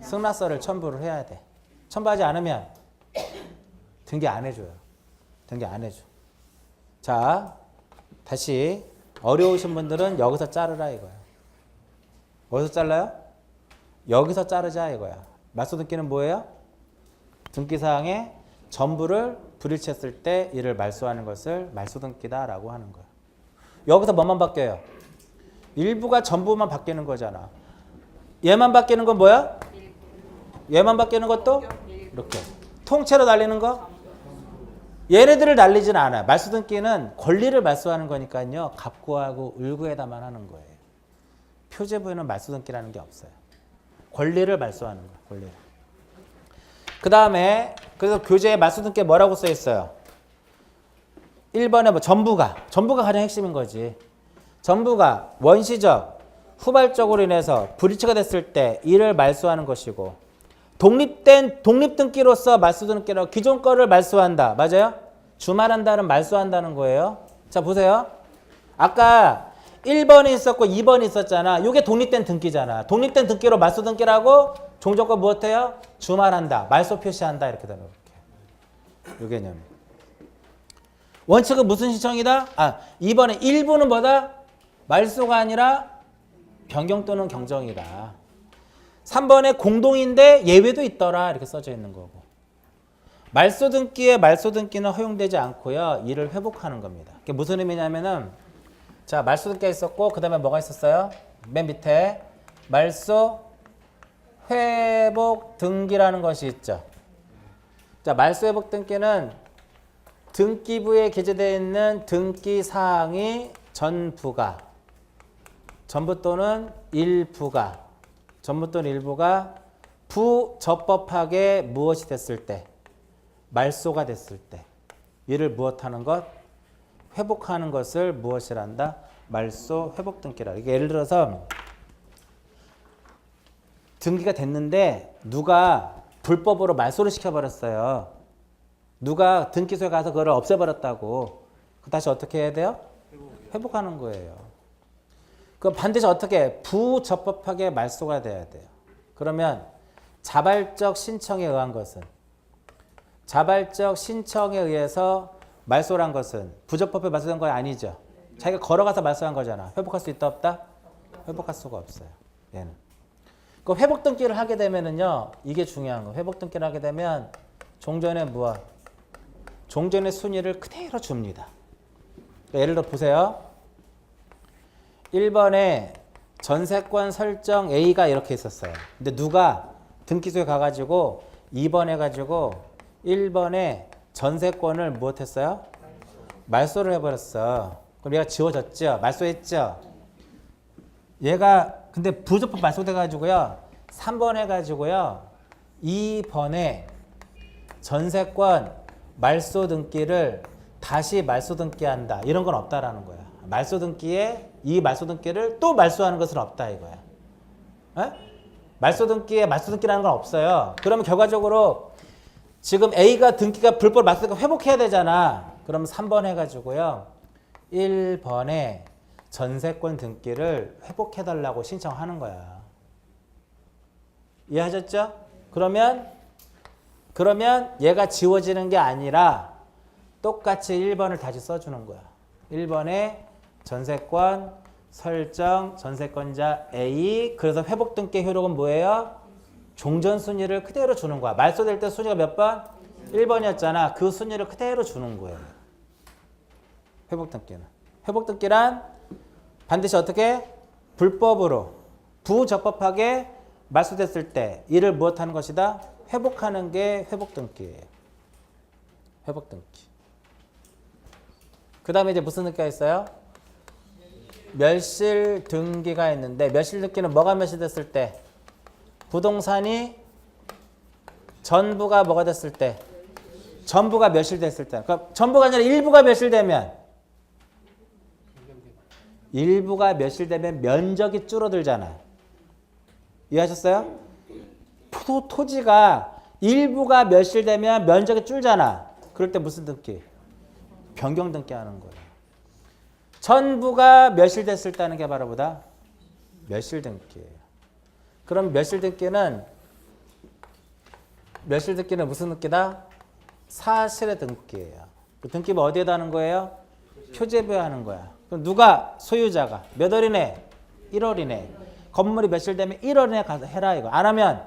승낙서를 첨부를 해야 돼. 첨부하지 않으면 등기 안 해줘요. 등기 안 해줘. 자, 다시 어려우신 분들은 여기서 자르라 이거야. 어디서 잘라요? 여기서 자르자 이거야. 말소 등기는 뭐예요? 등기사항에 전부를 불일치했을 때 이를 말소하는 것을 말소 등기다라고 하는 거야. 여기서 뭐만 바뀌어요? 일부가 전부만 바뀌는 거잖아. 얘만 바뀌는 건 뭐야? 얘만 바뀌는 것도 이렇게 통째로 날리는 거? 얘네들을 날리진 않아. 말소 등기는 권리를 말소하는 거니까요. 갑구하고 을구에다만 하는 거예요. 표제부에는 말소 등기라는 게 없어요. 권리를 말소하는 거야. 권리를. 그 다음에 그래서 교재에 말소 등기에 뭐라고 써 있어요? 1번에 뭐 전부가 가장 핵심인 거지. 전부가 원시적, 후발적으로 인해서 불이치가 됐을 때 이를 말소하는 것이고 독립등기로서 말소 등기라고 기존 거를 말소한다. 맞아요? 주말한다는 말소한다는 거예요. 자 보세요. 아까 1번이 있었고 2번이 있었잖아. 이게 독립된 등기잖아. 독립된 등기로 말소 등기라고 종전권 무엇해요? 주말한다. 말소 표시한다. 이렇게 되는 거예요. 이 개념이. 원칙은 무슨 신청이다? 2번에 1부는 뭐다? 말소가 아니라 변경 또는 경정이다. 3번에 공동인데 예외도 있더라. 이렇게 써져 있는 거고. 말소 등기는 허용되지 않고요. 이를 회복하는 겁니다. 그게 무슨 의미냐면은 자, 말소 등기가 있었고 그 다음에 뭐가 있었어요? 맨 밑에 말소 회복 등기라는 것이 있죠. 자, 말소 회복 등기는 등기부에 게재되어 있는 등기 사항이 전부 또는 일부가 부적법하게 무엇이 됐을 때 말소가 됐을 때 이를 무엇하는 것? 회복하는 것을 무엇이란다? 말소 회복 등기라. 이게 예를 들어서 등기가 됐는데 누가 불법으로 말소를 시켜버렸어요. 누가 등기소에 가서 그걸 없애버렸다고. 다시 어떻게 해야 돼요? 회복하는 거예요. 그 반드시 어떻게 부적법하게 말소가 돼야 돼요. 그러면 자발적 신청에 의한 것은 자발적 신청에 의해서 말소란 것은 부적법에 말소된 거 아니죠. 자기가 걸어가서 말소한 거잖아. 회복할 수 있다 없다? 회복할 수가 없어요. 얘는. 그 회복 등기를 하게 되면은요. 이게 중요한 거. 회복 등기를 하게 되면 종전의 무엇? 종전의 순위를 그대로 줍니다. 예를 들어 보세요. 1번에 전세권 설정 A가 이렇게 있었어요. 근데 누가 등기소에 가가지고 2번 해가지고 1번에 전세권을 무엇했어요? 말소를 해버렸어. 그럼 얘가 지워졌죠? 말소했죠? 얘가 근데 부적법 말소돼가지고요. 3번 해가지고요. 2번에 전세권 말소 등기를 다시 말소 등기한다. 이런 건 없다라는 거야. 말소 등기에 이 말소 등기를 또 말소하는 것은 없다 이거야. 에? 말소 등기에 말소 등기라는 건 없어요. 그러면 결과적으로 지금 A가 등기가 불법 말소가 회복해야 되잖아. 그럼 3번 해가지고요. 1번에 전세권 등기를 회복해달라고 신청하는 거야. 이해하셨죠? 그러면 얘가 지워지는 게 아니라 똑같이 1번을 다시 써주는 거야. 1번에 전세권 설정 전세권자 A 그래서 회복 등기 효력은 뭐예요? 종전 순위를 그대로 주는 거야. 말소될 때 순위가 몇 번? 1번이었잖아. 그 순위를 그대로 주는 거예요. 회복 등기는. 회복 등기란 반드시 어떻게? 불법으로 부적법하게 말소됐을 때 이를 무엇하는 것이다? 회복하는 게 회복 등기예요. 회복 등기. 그 다음에 이제 무슨 등기가 있어요? 멸실 등기가 있는데 멸실 등기는 뭐가 멸실됐을 때? 부동산이 전부가 뭐가 됐을 때? 전부가 멸실됐을 때. 그러니까 전부가 아니라 일부가 멸실되면 면적이 줄어들잖아. 이해하셨어요? 토지가 일부가 멸실되면 면적이 줄잖아. 그럴 때 무슨 등기? 변경 등기 하는 거예요. 전부가 멸실됐을 때 하는 게 바로 뭐다? 멸실 등기예요. 그럼 멸실 등기는 무슨 등기다? 사실의 등기예요. 그 등기부 어디에다 하는 거예요? 표제부에 하는 거야. 그럼 누가 소유자가 몇 월이네? 1월이네. 건물이 멸실되면 1월에 가서 해라 이거. 안 하면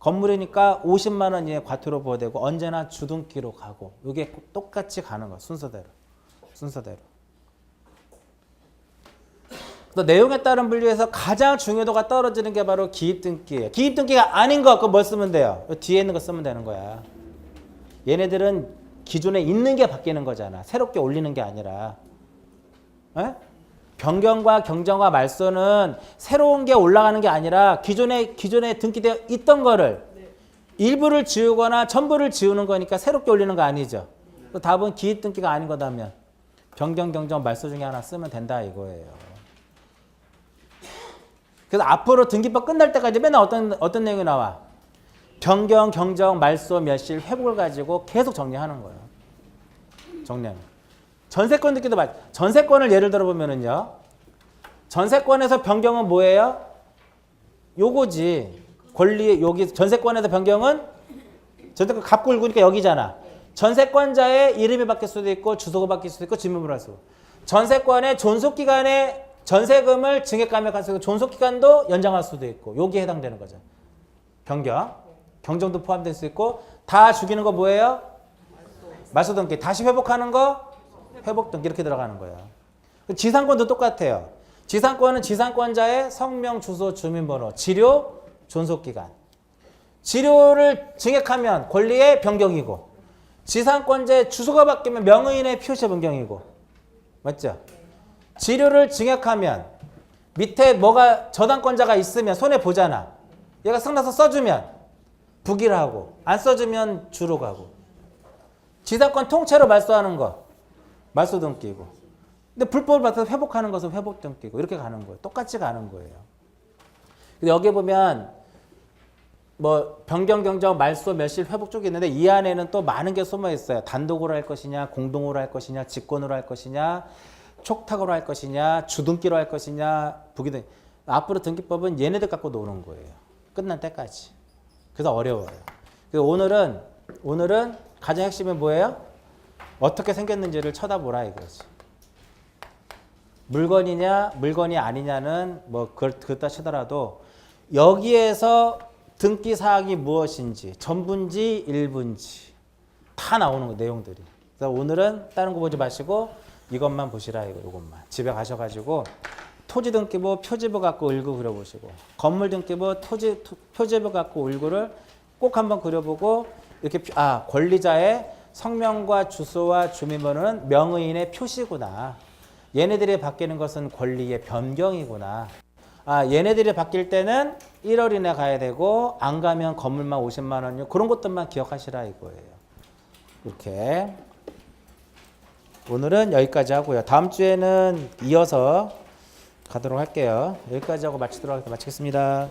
건물이니까 50만 원 이내 과태료 부과되고 언제나 주등기로 가고 이게 똑같이 가는 거야. 순서대로. 또 내용에 따른 분류에서 가장 중요도가 떨어지는 게 바로 기입등기예요. 기입등기가 아닌 거 그거 뭘 쓰면 돼요? 뒤에 있는 거 쓰면 되는 거야. 얘네들은 기존에 있는 게 바뀌는 거잖아. 새롭게 올리는 게 아니라. 에? 변경과 경정과 말소는 새로운 게 올라가는 게 아니라 기존에 등기되어 있던 거를 일부를 지우거나 전부를 지우는 거니까 새롭게 올리는 거 아니죠. 또 답은 기입등기가 아닌 거다면 변경, 경정, 말소 중에 하나 쓰면 된다 이거예요. 그래서 앞으로 등기법 끝날 때까지 맨날 어떤 내용이 나와? 변경, 경정, 말소, 멸실, 회복을 가지고 계속 정리하는 거예요. 정리하는 거예요. 전세권 등기도 전세권을 예를 들어 보면은요. 전세권에서 변경은 뭐예요? 요거지. 권리 여기 전세권에서 변경은 전세권 값고 일구니까 여기잖아. 전세권자의 이름이 바뀔 수도 있고 주소가 바뀔 수도 있고 지명을 할 수. 전세권의 존속 기간에 전세금을 증액감액 할 수 있고 존속 기간도 연장할 수도 있고 여기에 해당되는 거죠. 변경. 경정도 포함될 수 있고 다 죽이는 거 뭐예요? 말소 등기. 다시 회복하는 거 회복 등기 이렇게 들어가는 거예요. 지상권도 똑같아요. 지상권은 지상권자의 성명, 주소, 주민번호, 치료, 존속기간. 치료를 증액하면 권리의 변경이고 지상권자의 주소가 바뀌면 명의인의 표시 변경이고 맞죠? 치료를 증액하면 밑에 뭐가 저당권자가 있으면 손해 보잖아. 얘가 승낙서 써주면 부기를 하고 안 써주면 주로 가고 지상권 통째로 말소하는 거 말소 등기고 근데 불법을 받아서 회복하는 것은 회복 등기고 이렇게 가는 거예요. 똑같이 가는 거예요. 근데 여기 보면 뭐 변경 경정 말소 매실 회복 쪽이 있는데 이 안에는 또 많은 게 숨어 있어요. 단독으로 할 것이냐, 공동으로 할 것이냐, 직권으로 할 것이냐, 촉탁으로 할 것이냐, 주등기로 할 것이냐, 부기등. 앞으로 등기법은 얘네들 갖고 노는 거예요. 끝날 때까지. 그래서 어려워요. 그래서 오늘은 가장 핵심은 뭐예요? 어떻게 생겼는지를 쳐다보라 이거지. 물건이냐, 물건이 아니냐는 뭐 그렇다 치더라도 여기에서 등기 사항이 무엇인지, 전부인지 일부인지 다 나오는 거 내용들이. 그래서 오늘은 다른 거 보지 마시고 이것만 보시라 이것만. 집에 가셔가지고 토지 등기부 표지부 갖고 을구 그려보시고 건물 등기부 표지부 갖고 을구를 꼭 한번 그려보고 이렇게 권리자의 성명과 주소와 주민번호는 명의인의 표시구나. 얘네들이 바뀌는 것은 권리의 변경이구나. 얘네들이 바뀔 때는 1월 이내 가야 되고 안 가면 건물만 50만 원요. 그런 것들만 기억하시라 이거예요. 이렇게 오늘은 여기까지 하고요. 다음 주에는 이어서 가도록 할게요. 여기까지 하고 마치겠습니다.